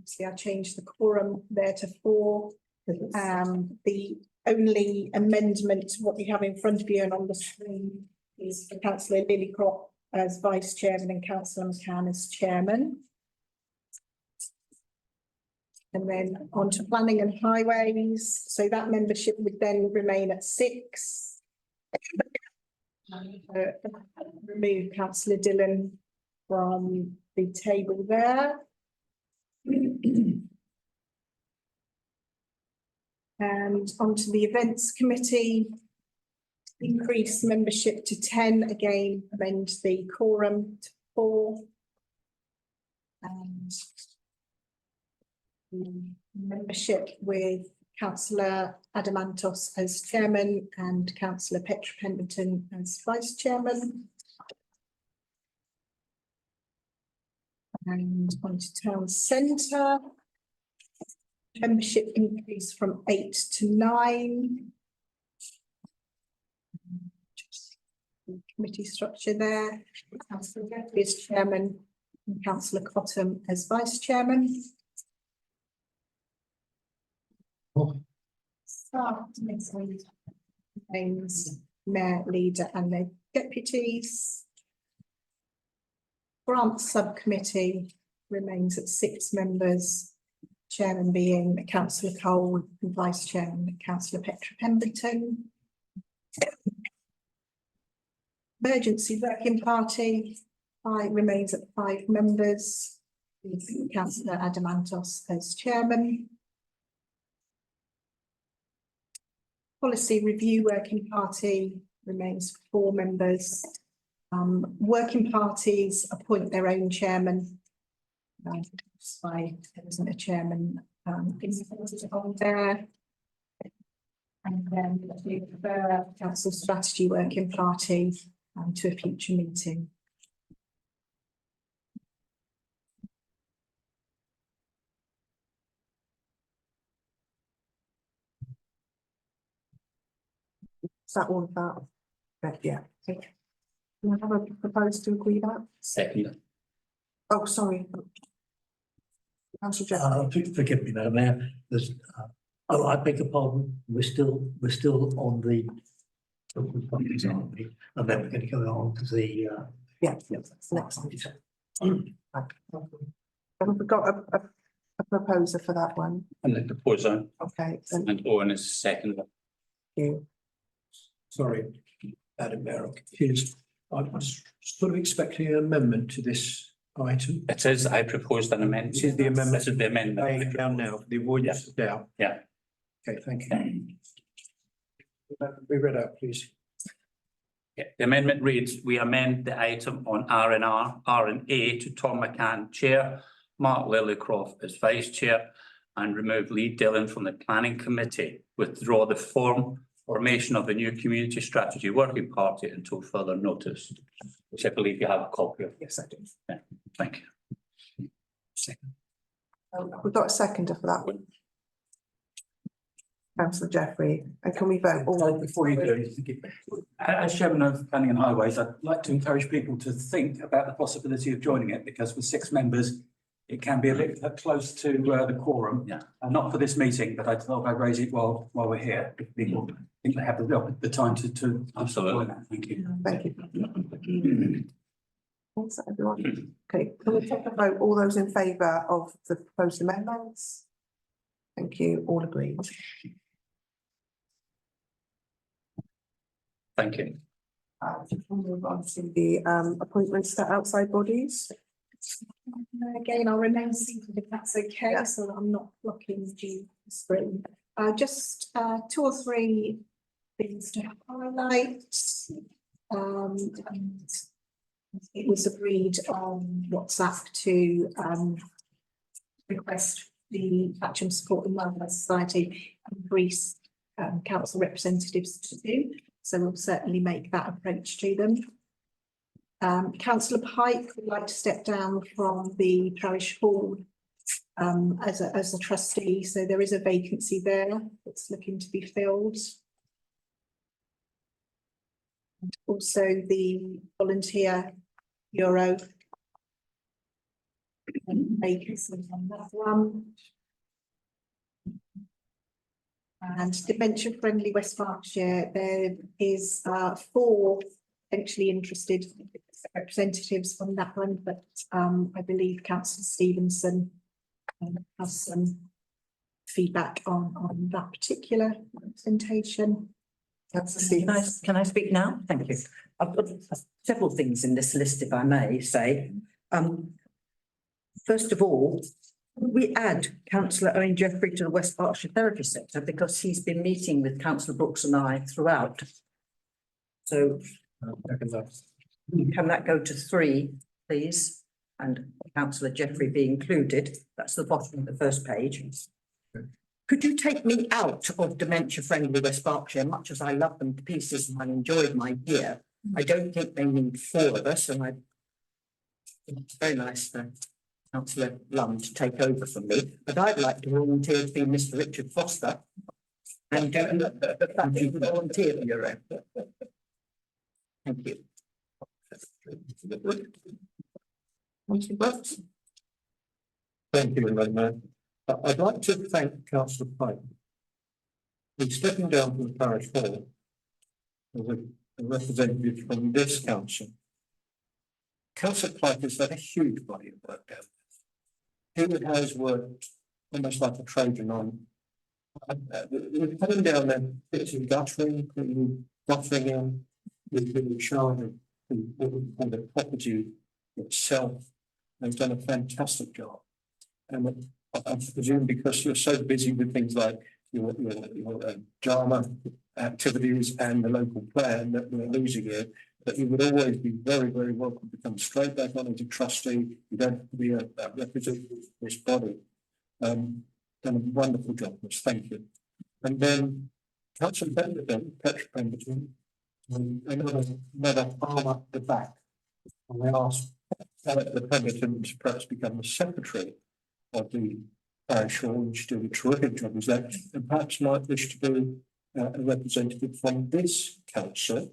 See, I changed the quorum there to 4. The only amendment to what we have in front of you and on the screen is for Councillor Lillycrop as vice chairman and Councillor McCann as chairman. And then on to planning and highways. So that membership would then remain at 6. Remove Councillor Dillon from the table there. And onto the events committee, increase membership to 10, again, amend the quorum to 4. And membership with Councillor Adamantos as chairman and Councillor Petra Pemberton as vice chairman. And onto town centre. Membership increase from 8 to 9. Committee structure there. Councillor Jeffrey as chairman and Councillor Cottam as vice chairman. Staff names, mayor, leader and their deputies. Grant subcommittee remains at 6 members. Chairman being Councillor Cole and Vice Chairman Councillor Petra Pemberton. Emergency Working Party remains at 5 members, with Councillor Adamantos as Chairman. Policy Review Working Party remains 4 members. Working parties appoint their own chairman. That's why there isn't a chairman on there. And then we refer Council Strategy Working Party to a future meeting. Is that all about? Yeah. Okay. Do I have a proposal to agree that? Second. Oh, sorry. Councillor Jeffrey. Forgive me, Madam Mayor, there's, I beg your pardon, we're still on the aren't we? And then we're going to go on to the, Yeah, that's next. Have we got a proposer for that one? And the proposer, Okay, thank and Owen is second. you. Sorry, Madam Mayor, I'm confused. I was sort of expecting an amendment to this item. It is, I proposed an amendment. This is the amendment. This is the amendment. Laying it down now, for the avoidance of doubt. Yeah. Okay, thank you. Be read out, please. Yeah, the amendment reads, we amend the item on R&A to Tom McCann, Chair, Mark Lillycroft as Vice Chair, and remove Lee Dillon from the Planning Committee. Withdraw the formation of the new Community Strategy Working Party until further notice, which I believe you have a copy of. Yes, I do. Yeah, thank you. We've got a seconder for that one. Councillor Jeffrey, and can we vote all? Before you do, as chairman of Planning and Highways, I'd like to encourage people to think about the possibility of joining it, because with 6 members, it can be a bit close to the quorum. Yeah. And not for this meeting, but I thought I'd raise it while we're here. If people think they have the time to. Absolutely. join that. Thank you. Thank you. Thanks, everyone. Okay, can we take a vote? All those in favour of the proposed amendments? Thank you, all agreed. Thank you. We'll move on to the appointments to outside bodies. Again, I'll remain seated if that's okay, Yeah. so that I'm not blocking the screen. Just 2 or 3 things to highlight. And it was agreed on WhatsApp to request the Thatcham Support and Welfare Society increase council representatives to do. So we'll certainly make that approach to them. Councillor Pike would like to step down from the parish hall as a trustee, so there is a vacancy there that's looking to be filled. And also the volunteer bureau vacancy on that one. And dementia friendly West Berkshire, there is 4 potentially interested representatives on that one, but I believe Councillor Stevenson has some feedback on that particular representation. Can I speak now? Thank you. I've got several things in this list, if I may say. First of all, we add Councillor Owen Jeffrey to the West Berkshire Therapy Centre because he's been meeting with Councillor Brooks and I throughout. So can that go to 3, please? And Councillor Jeffrey be included. That's the bottom of the first page. Could you take me out of dementia friendly West Berkshire, much as I love them to pieces and I enjoyed my year? I don't think they need 4 of us, and it's very nice for Councillor Lund to take over from me, but I'd like to volunteer to be Mr. Richard Foster and do the volunteer bureau. Thank you. Thank you, Madam Mayor. I'd like to thank Councillor Pike. He's stepping down from the parish hall as a representative from this council. Councillor Pike has done a huge body of work down there. He has worked almost like a Trojan on. We've put him down there, fixing guttering, in, we've been in charge of the property itself, and done a fantastic job. And I presume because you're so busy with things like your drama activities and the local plan that we're losing it, that you would always be very, very welcome to come straight back on as a trustee. You don't have to be a representative of this body. Done a wonderful job, Miss. Thank you. And then Councillor Pemberton, another arm up the back. And I asked the Pemberton to perhaps become the secretary of the parish hall, which do a terrific job as that, and perhaps might wish to be a representative from this council,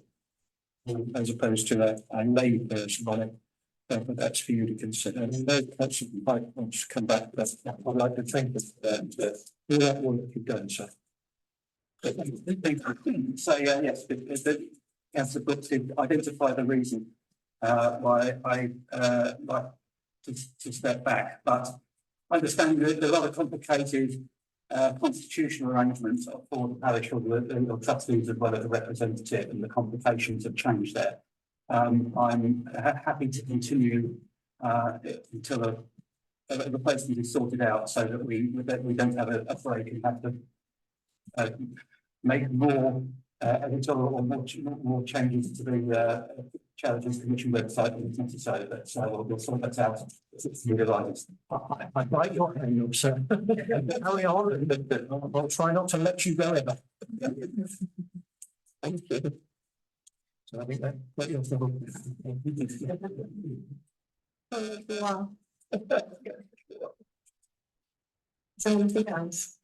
as opposed to a lay person on it. But that's for you to consider. And I know Councillor Pike wants to come back, but I'd like to thank you for all that work you've done, sir. So, yes, the council got to identify the reason why I like to step back, but understanding that there are a lot of complicated constitutional arrangements for the parish or the trustees as well as the representative, and the complications have changed there. I'm happy to continue until the replacement is sorted out, so that we don't have a break and have to make more editorial or more changes to the Challenges Commission website if it's necessary. But so we'll sort that out. I bite your hand, sir. Carry on. I'll try not to let you go ever. Thank you. So I think that, what you're Wow. So anything else?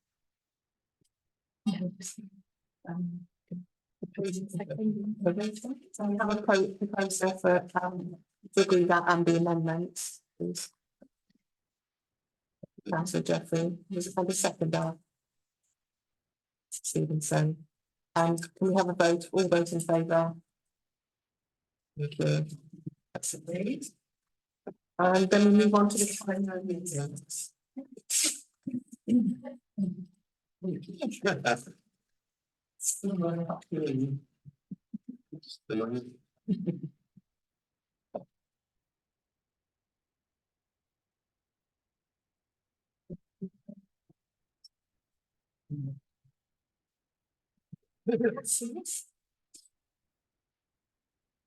So we have a proposal for to do that and the amendments, please. Councillor Jeffrey, was it on the second? Stevenson. And can we have a vote, all vote in favour? Thank you. That's agreed. And then we move on to the final meetings.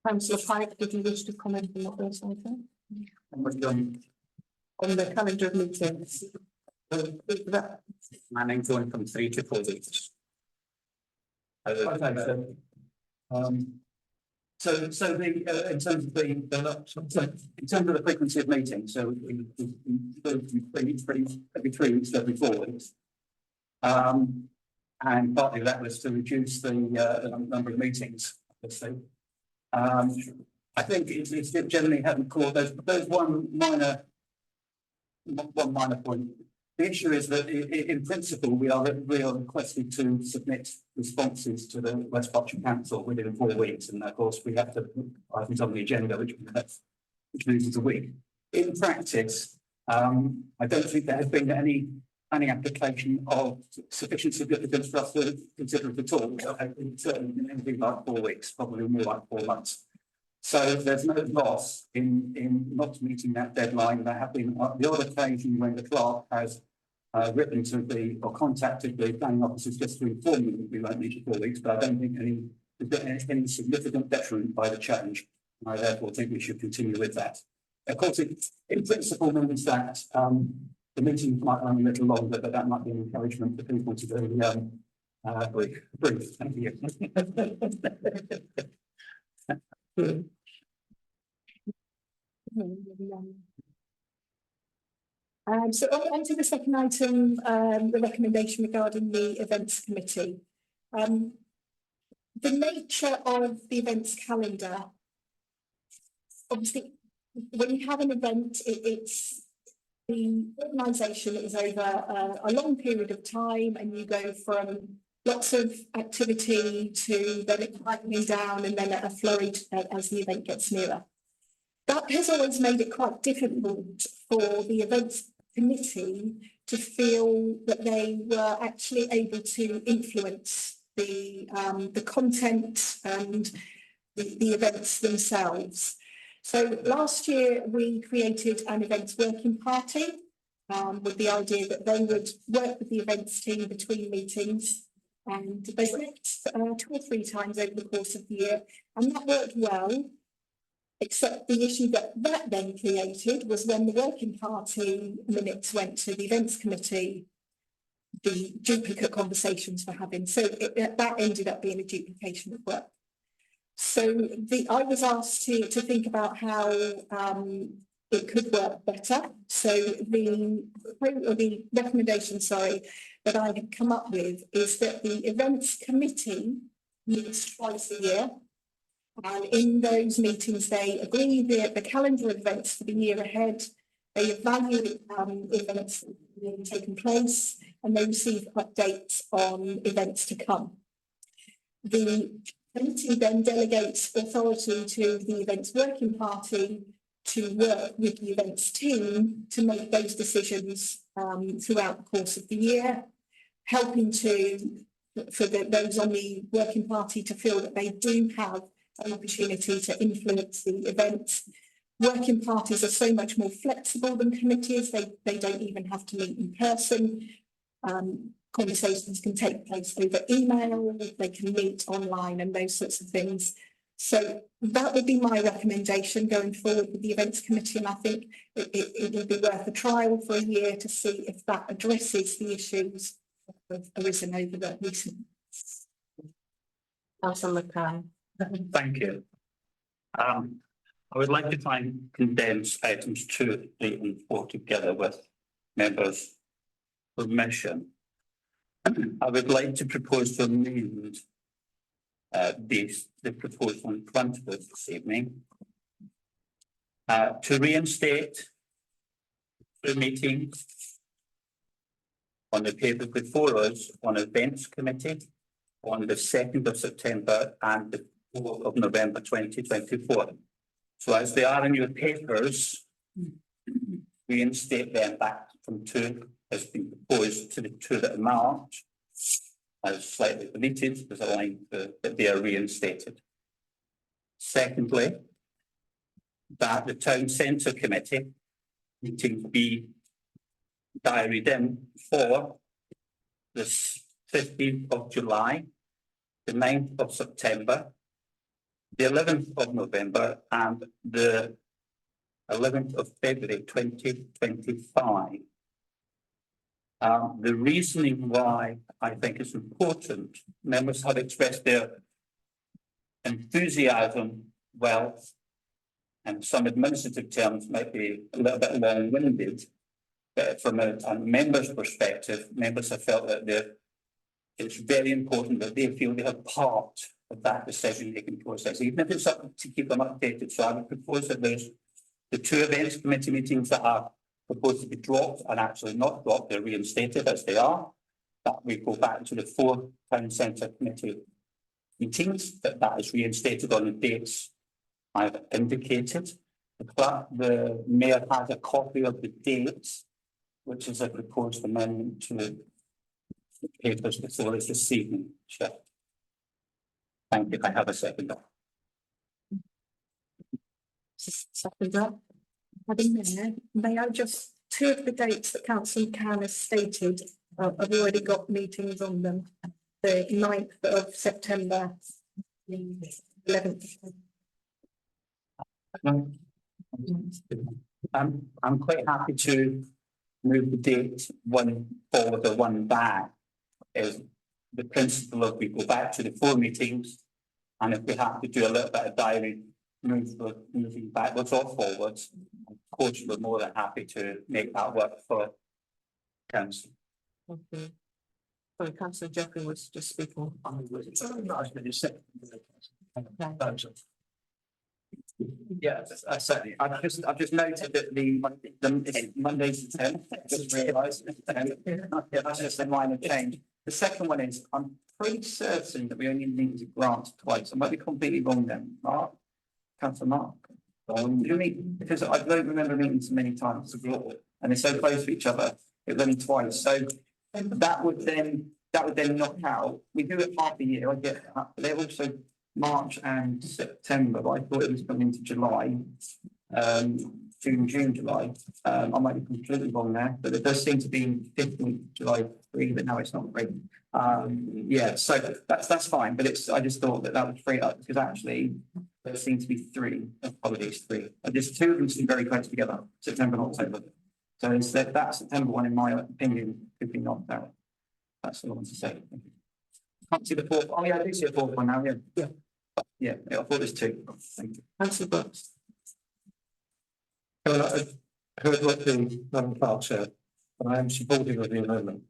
Councillor Pike, did you wish to comment on what those items? On the calendar of meetings. Manning going from 3 to 4 weeks. So the in terms of in terms of the frequency of meetings, so we every 3 weeks, every 4 weeks. And partly that was to reduce the number of meetings, obviously. I think it's generally haven't caught there's one minor point. The issue is that in principle, we are requested to submit responses to the West Berkshire Council within 4 weeks. And of course, we have to put items on the agenda, which loses a week. In practice, I don't think there has been any application of sufficient significance for us to consider it at all. Certainly in anything like 4 weeks, probably more like 4 months. So there's no loss in not meeting that deadline. There have been the odd occasion when the clerk has written to or contacted the planning officers just to inform them that we won't meet for 4 weeks, but I don't think any significant detriment by the change. I therefore think we should continue with that. Of course, it in principle means that the meeting might run a little longer, but that might be an encouragement for people to do brief. Thank you. So on to the second item, the recommendation regarding the events committee. The nature of the events calendar, obviously, when you have an event, it's the organisation is over a long period of time, and you go from lots of activity to then it quietening down and then a flurry as the event gets nearer. That has always made it quite difficult for the events committee to feel that they were actually able to influence the content and the events themselves. So last year we created an events working party with the idea that they would work with the events team between meetings, and they met 2 or 3 times over the course of the year, and that worked well. Except the issue that then created was when the working party minutes went to the events committee, the duplicate conversations were having. So that ended up being a duplication of work. So I was asked to think about how it could work better. So the recommendation, that I had come up with is that the events committee meets twice a year. And in those meetings, they agree the calendar of events for the year ahead. They evaluate events that have taken place, and they receive updates on events to come. The committee then delegates authority to the events working party to work with the events team to make those decisions throughout the course of the year, helping for those on the working party to feel that they do have an opportunity to influence the events. Working parties are so much more flexible than committees. They don't even have to meet in person. Conversations can take place over email, they can meet online and those sorts of things. So that would be my recommendation going forward with the events committee, and I think it would be worth a trial for a year to see if that addresses the issues that have arisen over the recent. Councillor McCann. Thank you. I would like to try and condense items 2, 3 and 4 together with members' permission. I would like to propose to amend the proposal in front of us this evening to reinstate the meeting on the paper before us on events committee on the 2nd of September and the 4th of November 2024. So as they are in your papers, reinstate them back from 2 has been proposed to the 2 that are marked as slightly deleted, there's a line that they are reinstated. Secondly, that the town centre committee meeting be diaried in for the 15th of July, the 9th of September, the 11th of November and the 11th of February 2025. The reasoning why I think it's important, members have expressed their enthusiasm, wealth, and some administrative terms might be a little bit long-winded, but from a member's perspective, members have felt that it's very important that they feel they are part of that decision-making process, even if it's up to keep them updated. So I would propose that there's the 2 events committee meetings that are proposed to be dropped and actually not dropped, they're reinstated as they are. That we go back to the 4 town centre committee meetings, that is reinstated on the dates I've indicated. The mayor has a copy of the dates, which is a proposed amendment to the papers before us this evening, Chair. Thank you. I have a second. Seconder. May I just, 2 of the dates that Councillor McCann has stated, I've already got meetings on them. The 9th of September, the 11th. I'm quite happy to move the date 1 forward or 1 back. Is the principle of we go back to the 4 meetings, and if we have to do a little bit of diary moving backwards or forwards, of course we're more than happy to make that work for council. Okay. Sorry, Councillor Jeffrey was just speaking. Yeah, certainly. I've just noted that the Monday's the 10th. I just realised. Yeah, that's just a minor change. The second one is I'm pretty certain that we only need to grant twice. I might be completely wrong then. Mark, Councillor Mark. Do you mean because I don't remember meeting so many times before, and they're so close to each other. It was only twice, so that would then knock out. We do it half a year. I get that, but they're also March and September, but I thought it was coming into July, June, July. I might be completely wrong there, but it does seem to be 15th July 3, but now it's not great. Yeah, so that's fine, but I just thought that would free up because actually there seem to be 3 holidays, 3. And just 2 of them seem very close together, September and October. So instead, that September one, in my opinion, could be knocked out. That's all I want to say. Can't see the 4th. Oh yeah, I do see a 4th one now. Yeah. Yeah, I thought there's 2. Thank you. Councillor Brooks. Well, I heard what the Madam Clerk said, and I am supportive of the amendment.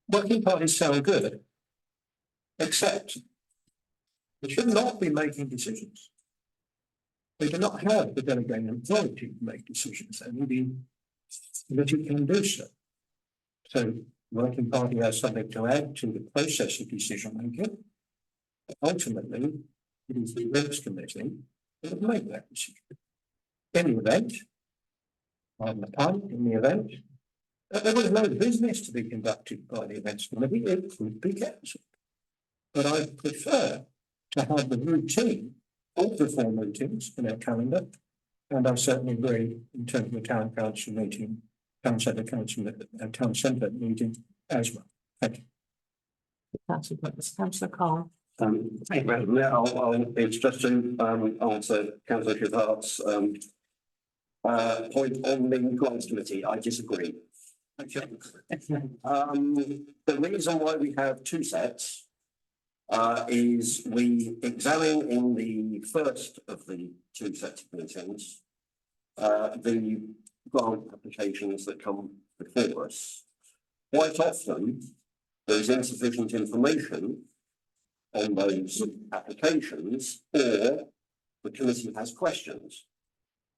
Working parties sound good, except they should not be making decisions. They do not have the delegated authority to make decisions, and the committee can do so. So working party has something to add to the process of decision making, ultimately, it is the events committee that will make that decision. In the event, on the time, in the event, that there was no business to be conducted by the events committee, it could be cancelled. But I prefer to have the routine of the 4 meetings in our calendar. And I certainly agree in terms of the town council meeting, town centre meeting as well. Thank you. Councillor Cole. Thank you, Madam Mayor. It's just to answer Councillor Shivart's point on the grants committee. I disagree. The reason why we have 2 sets is we examine in the first of the 2 sets of meetings the grant applications that come before us. Quite often, there's insufficient information on those applications, or the committee has questions.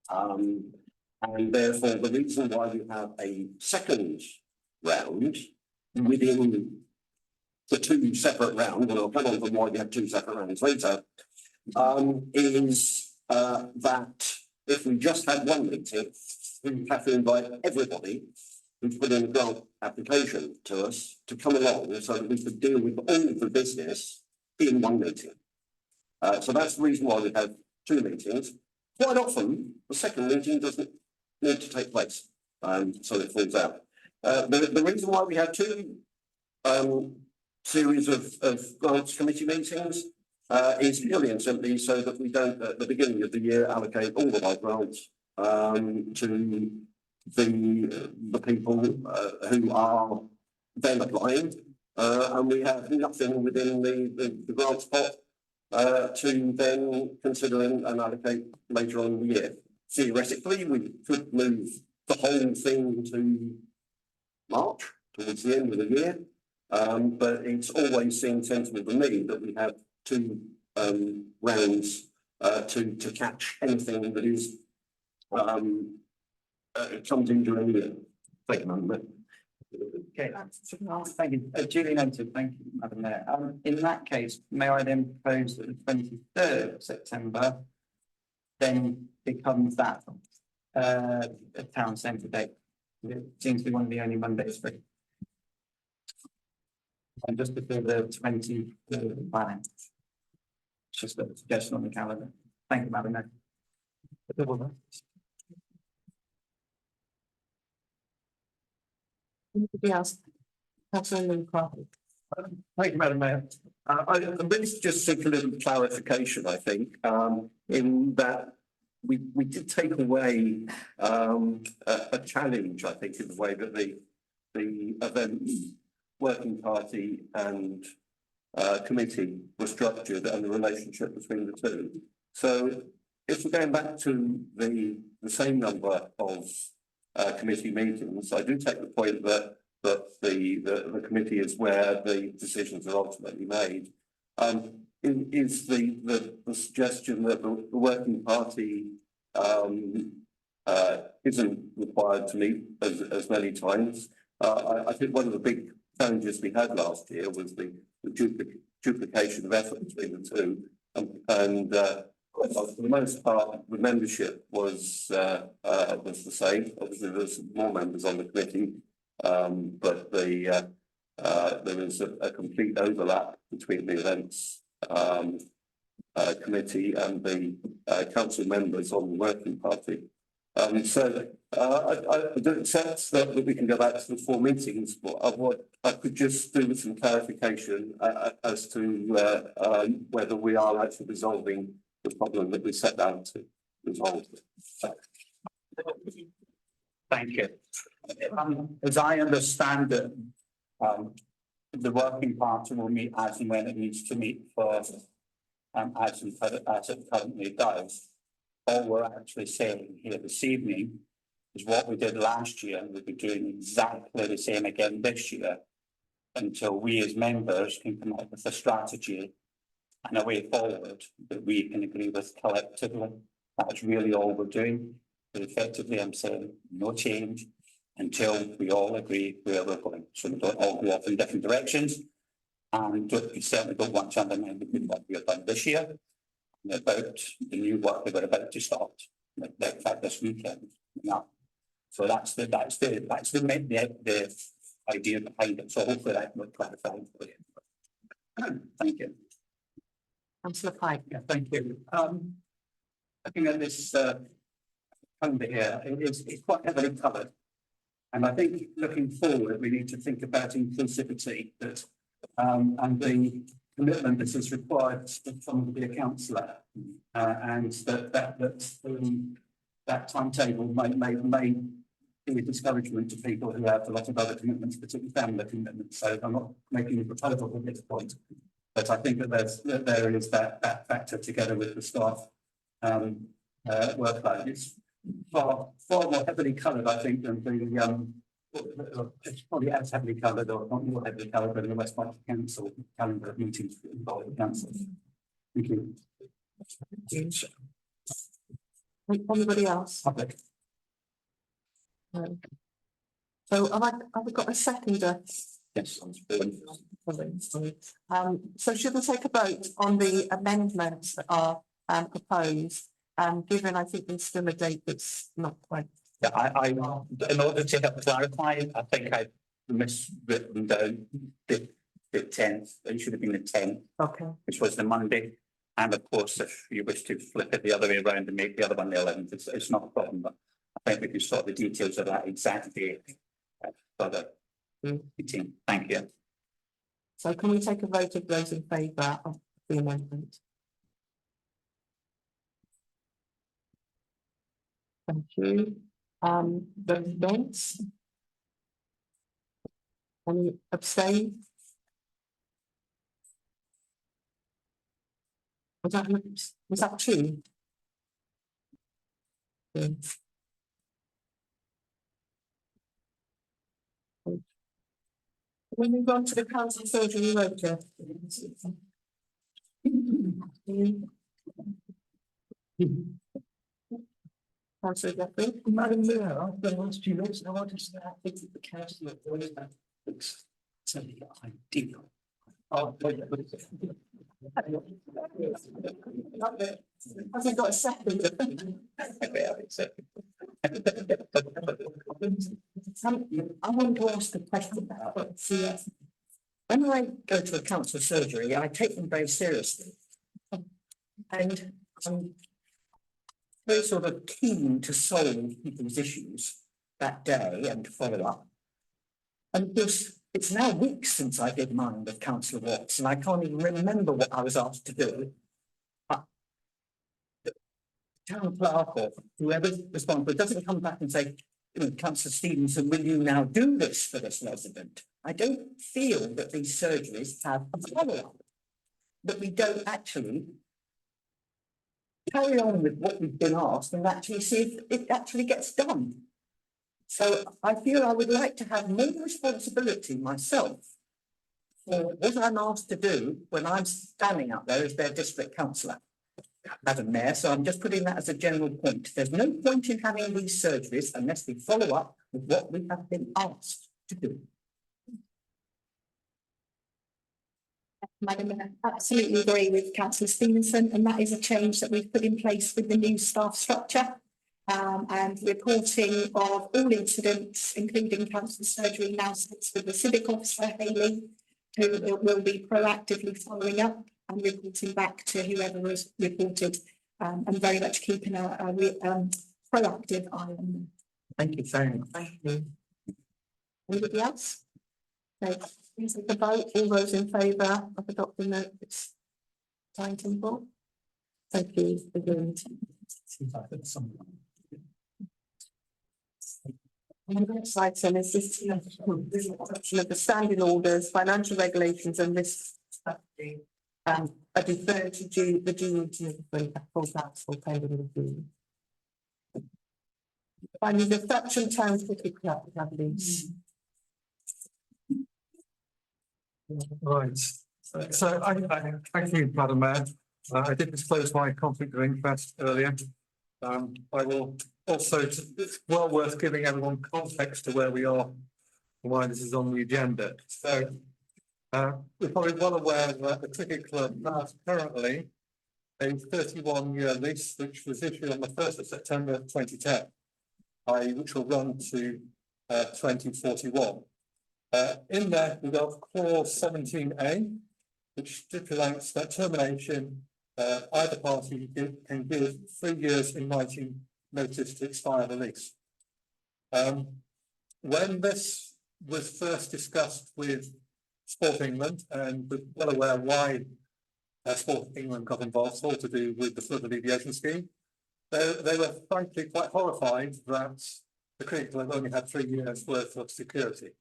And therefore, the reason why we have a second round within the 2 separate rounds, and I'll come on to why we have 2 separate rounds later, is that if we just had 1 meeting, we have to invite everybody who's put in a grant application to us to come along so that we could deal with all of the business in 1 meeting. So that's the reason why we have 2 meetings. Quite often, the second meeting doesn't need to take place, so it falls out. The reason why we have 2 series of grants committee meetings is purely and simply so that we don't, at the beginning of the year, allocate all of our grants to the people who are then applying, and we have nothing within the grants pot to then consider and allocate later on in the year. Theoretically, we could move the whole thing to March, towards the end of the year, but it's always seemed sensible to me that we have 2 rounds to catch anything that is comes in during the year. Thank you, Madam Mayor. Okay, thank you. Duly noted. Thank you, Madam Mayor. In that case, may I then propose that the 23rd of September then becomes that town centre date? It seems to be one of the only Mondays free. And just before the 23rd planning. It's just a suggestion on the calendar. Thank you, Madam Mayor. Anybody else? Councillor Crawford. Thank you, Madam Mayor. This is just seek a little clarification, I think, in that we did take away a challenge, I think, in the way that the events working party and committee were structured and the relationship between the 2. So if we're going back to the same number of committee meetings, I do take the point that the committee is where the decisions are ultimately made. Is the suggestion that the working party isn't required to meet as many times? I think one of the big challenges we had last year was the duplication of effort between the 2, and for the most part, the membership was the same. Obviously, there's more members on the committee, but there is a complete overlap between the events committee and the council members on the working party. So I do accept that we can go back to the 4 meetings, but what I could just do with some clarification as to whether we are actually resolving the problem that we set out to resolve. Thank you. As I understand it, the working party will meet as and when it needs to meet first, as it currently does. All we're actually saying here this evening is what we did last year, and we'll be doing exactly the same again this year until we as members can come up with a strategy and a way forward that we can agree with collectively. That's really all we're doing. But effectively, I'm saying no change until we all agree where we're going. So we don't all go off in different directions. And we certainly don't want to undermine the good work we have done this year about the new work that we're about to start. In fact, this weekend. Yeah. So that's the idea behind it. So hopefully that will clarify for you. Thank you. Councillor Pike. Yeah, thank you. Looking at this calendar here, it's quite heavily coloured. And I think looking forward, we need to think about inclusivity that and the commitment that is required from someone to be a councillor, and that timetable may be a discouragement to people who have a lot of other commitments, particularly family commitments. So I'm not making a proposal at this point, but I think that there is that factor together with the staff workload. It's far more heavily coloured, I think, than the it's probably as heavily coloured or not more heavily coloured than the West Berkshire Council calendar of meetings involving the council. Thank you. Anybody else? Public. No. So have I got a seconder? Yes. So should we take a vote on the amendments that are proposed? Given I think there's still a date that's not quite. Yeah, I in order to help clarify, I think I miswritten down the 10th. It should have been the 10th. Okay. Which was the Monday. And of course, if you wish to flip it the other way around and make the other one the 11th, it's not a problem. But I think we can sort the details of that exact date for the meeting. Thank you. So can we take a vote of those in favour of the amendment? Thank you. Those against? Any abstain? Was that two? Yeah. We move on to the council surgery rota. Councillor Jeffrey. Madam Mayor, after the last few minutes, I want to say I think that the council looks certainly ideal. Hasn't got a second. I want to ask a question about CS. When I go to a council surgery, I take them very seriously. And I'm very sort of keen to solve people's issues that day and to follow up. And this, it's now weeks since I did mine with Councillor Watts, and I can't even remember what I was asked to do. But the town clerk or whoever's responsible doesn't come back and say, you know, Councillor Stevenson, will you now do this for this resident? I don't feel that these surgeries have a follow-up, that we don't actually carry on with what we've been asked and actually see if it actually gets done. So I feel I would like to have more responsibility myself for what I'm asked to do when I'm standing up there as their district councillor, Madam Mayor. So I'm just putting that as a general point. There's no point in having these surgeries unless we follow up with what we have been asked to do. Madam Mayor, absolutely agree with Councillor Stevenson, and that is a change that we've put in place with the new staff structure. And reporting of all incidents, including council surgery, now sits with the civic officer, Hayley, who will be proactively following up and reporting back to whoever was reported, and very much keeping a proactive eye on them. Thank you very much. Thank you. Anybody else? No. Please take a vote. All those in favour of adopting the timetable? Thank you. The next item is this adoption of the standing orders, financial regulations and risk strategy. I defer to the due to the full council pending review. Finally, the Thatcham Town Council, please. Right, so I thank you, Madam Mayor. I did disclose my conflict of interest earlier. I will also, it's well worth giving everyone context to where we are and why this is on the agenda. So, we're probably well aware that the cricket club has currently a 31-year lease, which was issued on the 1st of September 2010, which will run to 2041. In there, we've got clause 17A, which stipulates that termination, either party can give 3 years in writing notice to expire the lease. When this was first discussed with Sport England, and we're well aware why Sport England got involved, it's all to do with the flood alleviation scheme. They were frankly quite horrified that the cricket club only had 3 years worth of security.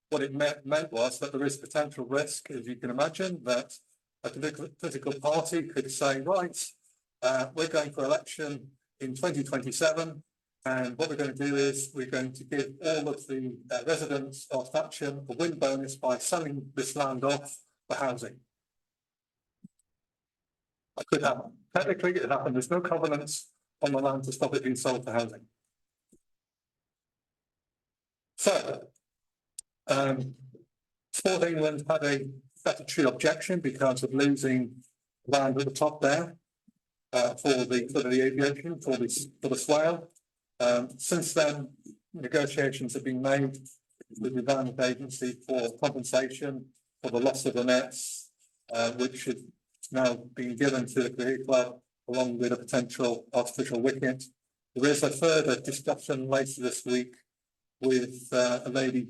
What it meant was that there is potential risk, as you can imagine, that a political party could say, right, we're going for election in 2027, and what we're going to do is we're going to give all of the residents of Thatcham a win bonus by selling this land off for housing. That could happen. Technically, it happened. There's no covenants on the land to stop it being sold for housing. So, Sport England had a statutory objection because of losing land at the top there for the aviation, for the swale. Since then, negotiations have been made with the Environment Agency for compensation for the loss of the nets, which should now been given to the cricket club along with a potential artificial wicket. There is a further discussion later this week with a lady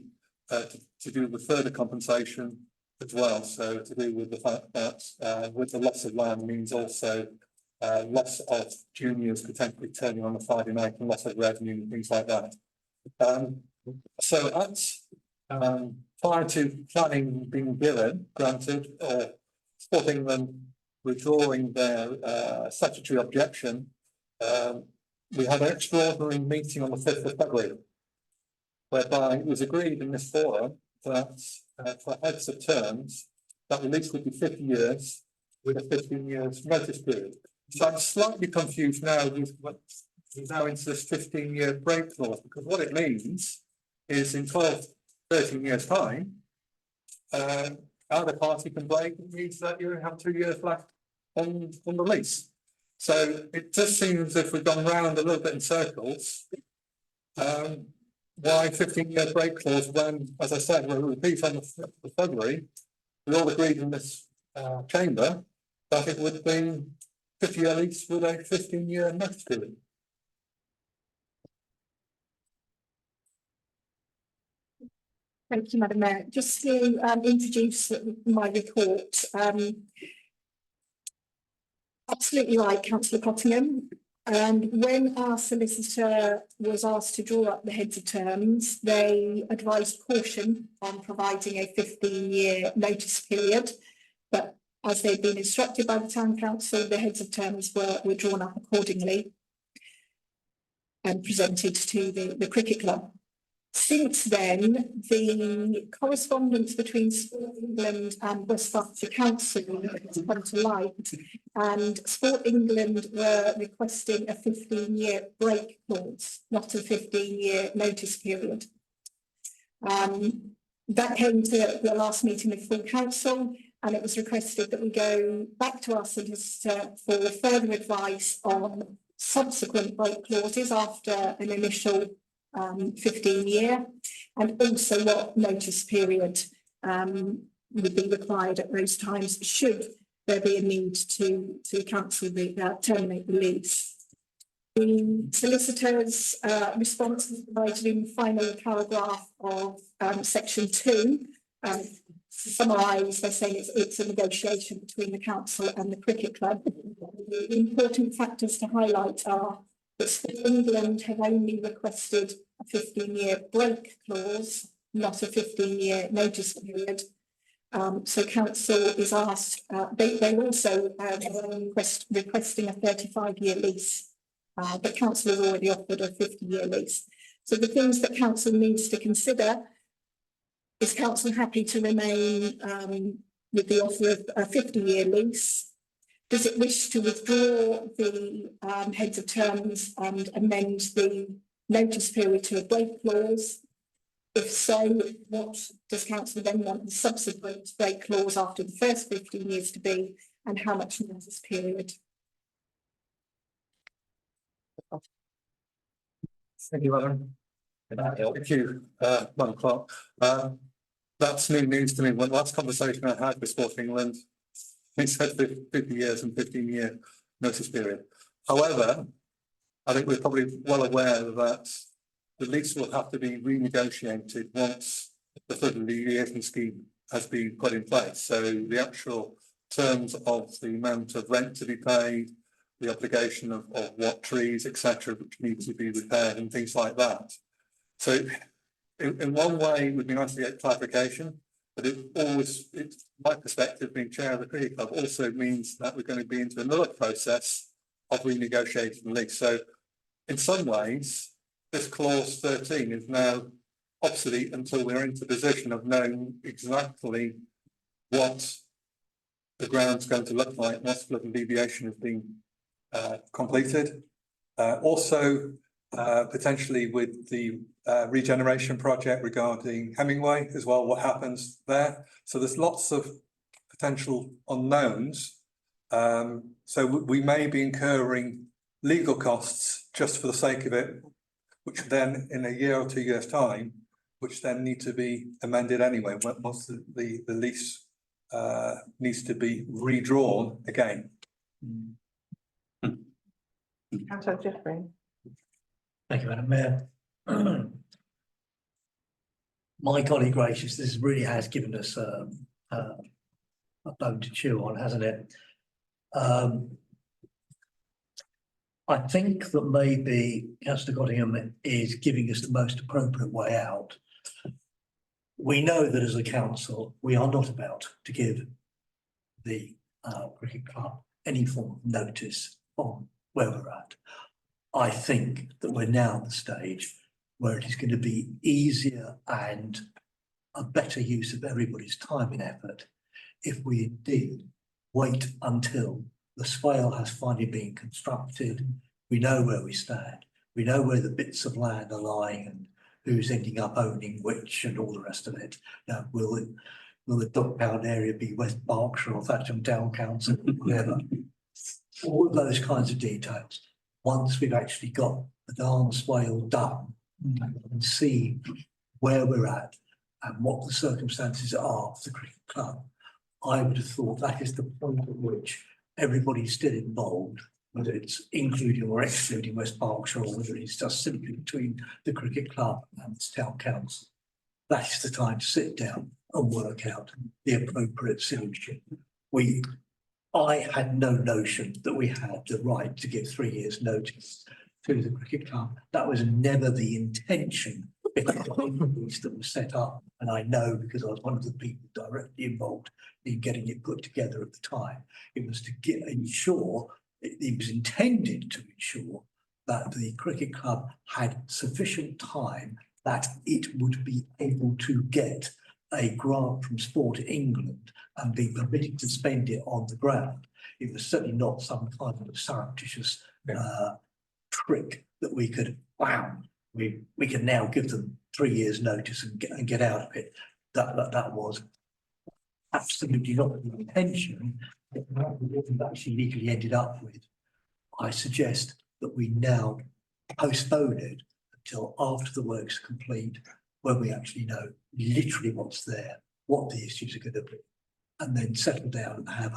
to do with further compensation as well. So to do with the fact that with the loss of land means also loss of juniors potentially turning on a Friday night and loss of revenue and things like that. So that's prior to planning being granted, Sport England withdrawing their statutory objection, we had an extraordinary meeting on the 5th of February, whereby it was agreed in this forum that for heads of terms, that the lease would be 50 years with a 15 years notice period. So I'm slightly confused now with what we're now into this 15-year break clause, because what it means is in 12, 13 years' time, either party can break. It means that you have 2 years left on the lease. So it just seems as if we've gone round a little bit in circles. Why 15-year break clause when, as I said, we'll repeat on the 5th of February, we all agreed in this chamber that it would be 50-year lease with a 15-year notice period. Thank you, Madam Mayor. Just to introduce my report. Absolutely right, Councillor Cottingham. And when our solicitor was asked to draw up the heads of terms, they advised caution on providing a 15-year notice period. But as they'd been instructed by the Town Council, the heads of terms were drawn up accordingly and presented to the cricket club. Since then, the correspondence between Sport England and West Berkshire Council has come to light, and Sport England were requesting a 15-year break clause, not a 15-year notice period. That came to the last meeting of full council, and it was requested that we go back to our solicitor for further advice on subsequent break clauses after an initial 15-year, and also what notice period would be required at those times should there be a need to cancel terminate the lease. The solicitor's response is provided in the final paragraph of section 2. To summarise, they're saying it's a negotiation between the council and the cricket club. The important factors to highlight are that Sport England have only requested a 15-year break clause, not a 15-year notice period. So council is asked, they also requesting a 35-year lease, but council has already offered a 50-year lease. So the things that council needs to consider is council happy to remain with the offer of a 50-year lease? Does it wish to withdraw the heads of terms and amend the notice period to a break clause? If so, what does council then want the subsequent break clause after the first 15 years to be, and how much notice period? Thank you, Madam Clerk. That's new news to me. When the last conversation I had with Sport England, it said 50 years and 15-year notice period. However, I think we're probably well aware that the lease will have to be renegotiated once the flood alleviation scheme has been put in place. So the actual terms of the amount of rent to be paid, the obligation of what trees, etc., which need to be repaired and things like that. So in one way, it would be nice to get clarification, but it's my perspective, being chair of the cricket club, also means that we're going to be into another process of renegotiating the lease. So in some ways, this clause 13 is now obsolete until we're into the position of knowing exactly what the ground's going to look like once flood alleviation has been completed. Also, potentially with the regeneration project regarding Hemingway as well, what happens there. So there's lots of potential unknowns. So we may be incurring legal costs just for the sake of it, which then in a year or 2 years' time, which then need to be amended anyway, once the lease needs to be redrawn again. Councillor Jeffrey. Thank you, Madam Mayor. My golly gracious, this really has given us a bone to chew on, hasn't it? I think that maybe Councillor Gottingham is giving us the most appropriate way out. We know that as a council, we are not about to give the cricket club any form of notice on where we're at. I think that we're now at the stage where it is going to be easier and a better use of everybody's time and effort if we indeed wait until the swale has finally been constructed. We know where we stand. We know where the bits of land are lying and who's ending up owning which and all the rest of it. Now, will the dog pound area be West Berkshire or Thatcham Town Council, whatever? All of those kinds of details. Once we've actually got the darn swale done and see where we're at and what the circumstances are for the cricket club, I would have thought that is the point at which everybody's still involved, whether it's including or excluding West Berkshire or whether it's just simply between the cricket club and the town council. That is the time to sit down and work out the appropriate solution. I had no notion that we had the right to give 3 years' notice to the cricket club. That was never the intention that was set up. And I know because I was one of the people directly involved in getting it put together at the time. It was to ensure, it was intended to ensure that the cricket club had sufficient time that it would be able to get a grant from Sport England and be permitted to spend it on the ground. It was certainly not some kind of surreptitious trick that we could, we can now give them 3 years notice and get out of it. That was absolutely not the intention. What we've actually legally ended up with, I suggest that we now postpone it until after the work's complete, when we actually know literally what's there, what the issues are going to be, and then settle down and have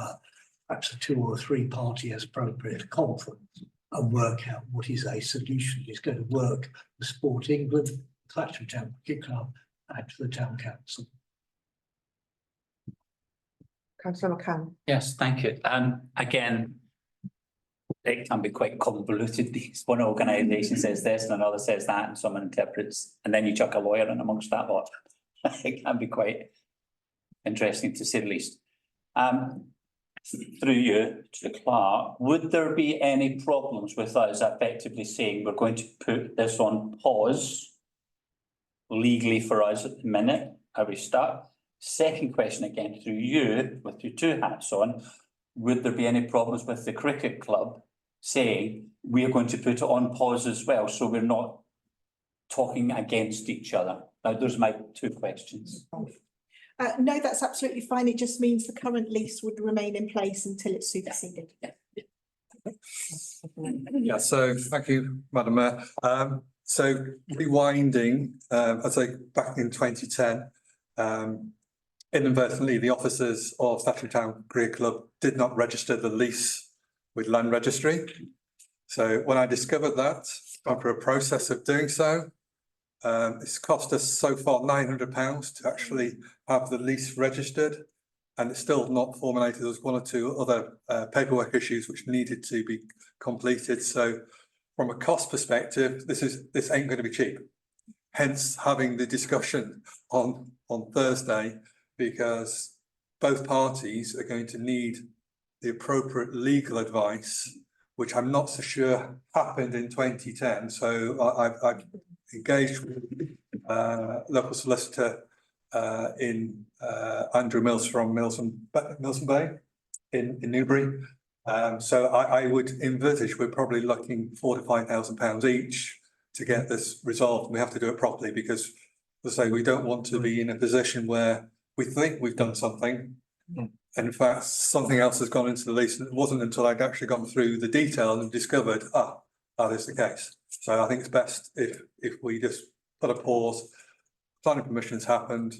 perhaps a 2 or 3 party as appropriate conference and work out what is a solution that is going to work for Sport England, Thatcham Town Cricket Club, and for the town council. Councillor McCann. Yes, thank you. Again, it can be quite convoluted. One organisation says this and another says that, and someone interprets, and then you chuck a lawyer in amongst that lot. It can be quite interesting to say the least. Through you to the clerk, would there be any problems with us effectively saying we're going to put this on pause legally for us at the minute? Are we stuck? Second question again through you, with your 2 hats on, would there be any problems with the cricket club saying we are going to put it on pause as well, so we're not talking against each other? Now, those are my two questions. No, that's absolutely fine. It just means the current lease would remain in place until it's superseded. Yeah, so thank you, Madam Mayor. So rewinding, I'd say back in 2010, inadvertently, the officers of Thatcham Town Career Club did not register the lease with Land Registry. So when I discovered that, after a process of doing so, it's cost us so far £900 to actually have the lease registered, and it's still not formulated. There's one or two other paperwork issues which needed to be completed. So from a cost perspective, this ain't going to be cheap. Hence having the discussion on Thursday, because both parties are going to need the appropriate legal advice, which I'm not so sure happened in 2010. So I've engaged with local solicitor in Andrew Mills from Milson Bay in Newbury. So I would envisage we're probably looking £4,000 to £5,000 each to get this resolved. We have to do it properly because, as I say, we don't want to be in a position where we think we've done something, and in fact something else has gone into the lease, and it wasn't until I'd actually gone through the detail and discovered that is the case. So I think it's best if we just put a pause. Planning permission's happened,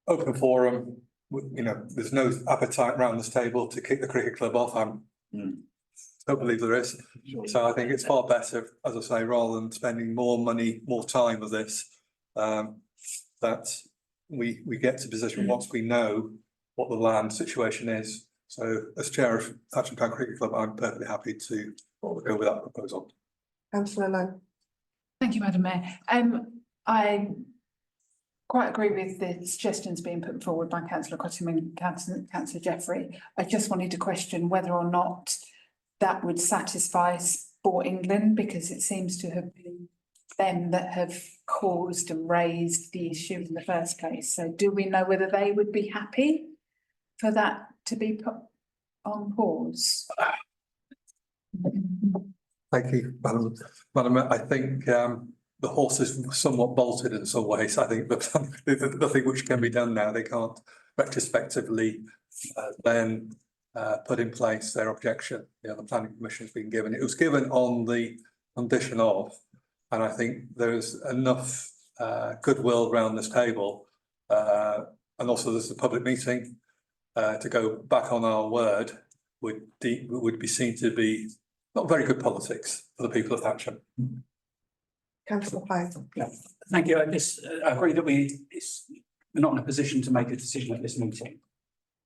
open forum. You know, there's no appetite around this table to kick the cricket club off. I don't believe there is. So I think it's far better, as I say, rather than spending more money, more time with this, that we get to a position once we know what the land situation is. So as chair of Thatcham Town Cricket Club, I'm perfectly happy to go with that proposal. Councillor Lowe. Thank you, Madam Mayor. I quite agree with the suggestions being put forward by Councillor Cottam and Councillor Jeffrey. I just wanted to question whether or not that would satisfy Sport England, because it seems to have been them that have caused and raised the issue in the first place. So do we know whether they would be happy for that to be put on pause? Thank you, Madam. I think the horse is somewhat bolted in some ways. I think that nothing which can be done now. They can't retrospectively then put in place their objection. You know, the planning permission has been given. It was given on the condition of, and I think there's enough goodwill around this table, and also there's a public meeting to go back on our word would be seen to be not very good politics for the people of Thatcham. Councillor Pye. Yeah, thank you. I agree that we're not in a position to make a decision at this meeting.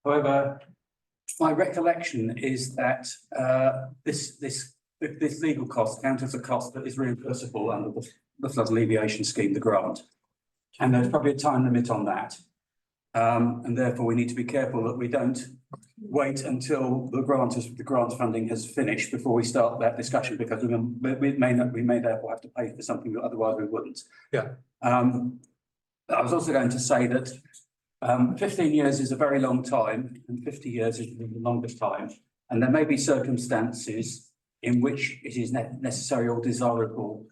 However, my recollection is that this legal cost counts as a cost that is reimbursable under the flood alleviation scheme, the grant, and there's probably a time limit on that. And therefore we need to be careful that we don't wait until the grant funding has finished before we start that discussion, because we may therefore have to pay for something that otherwise we wouldn't. Yeah. I was also going to say that 15 years is a very long time, and 50 years is the longest time, and there may be circumstances in which it is necessary or desirable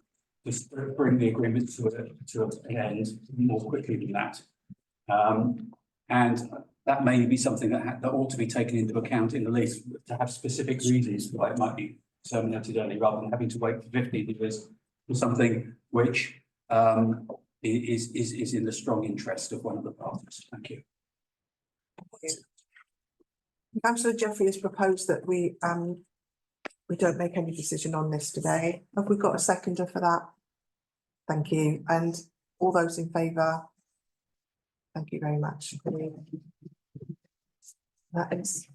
to bring the agreement to an end more quickly than that. And that may be something that ought to be taken into account in the lease, to have specific reasons why it might be terminated early, rather than having to wait for 15 years for something which is in the strong interest of one of the parties. Thank you. Councillor Jeffrey has proposed that we don't make any decision on this today. Have we got a seconder for that? Thank you. And all those in favour? Thank you very much. That is.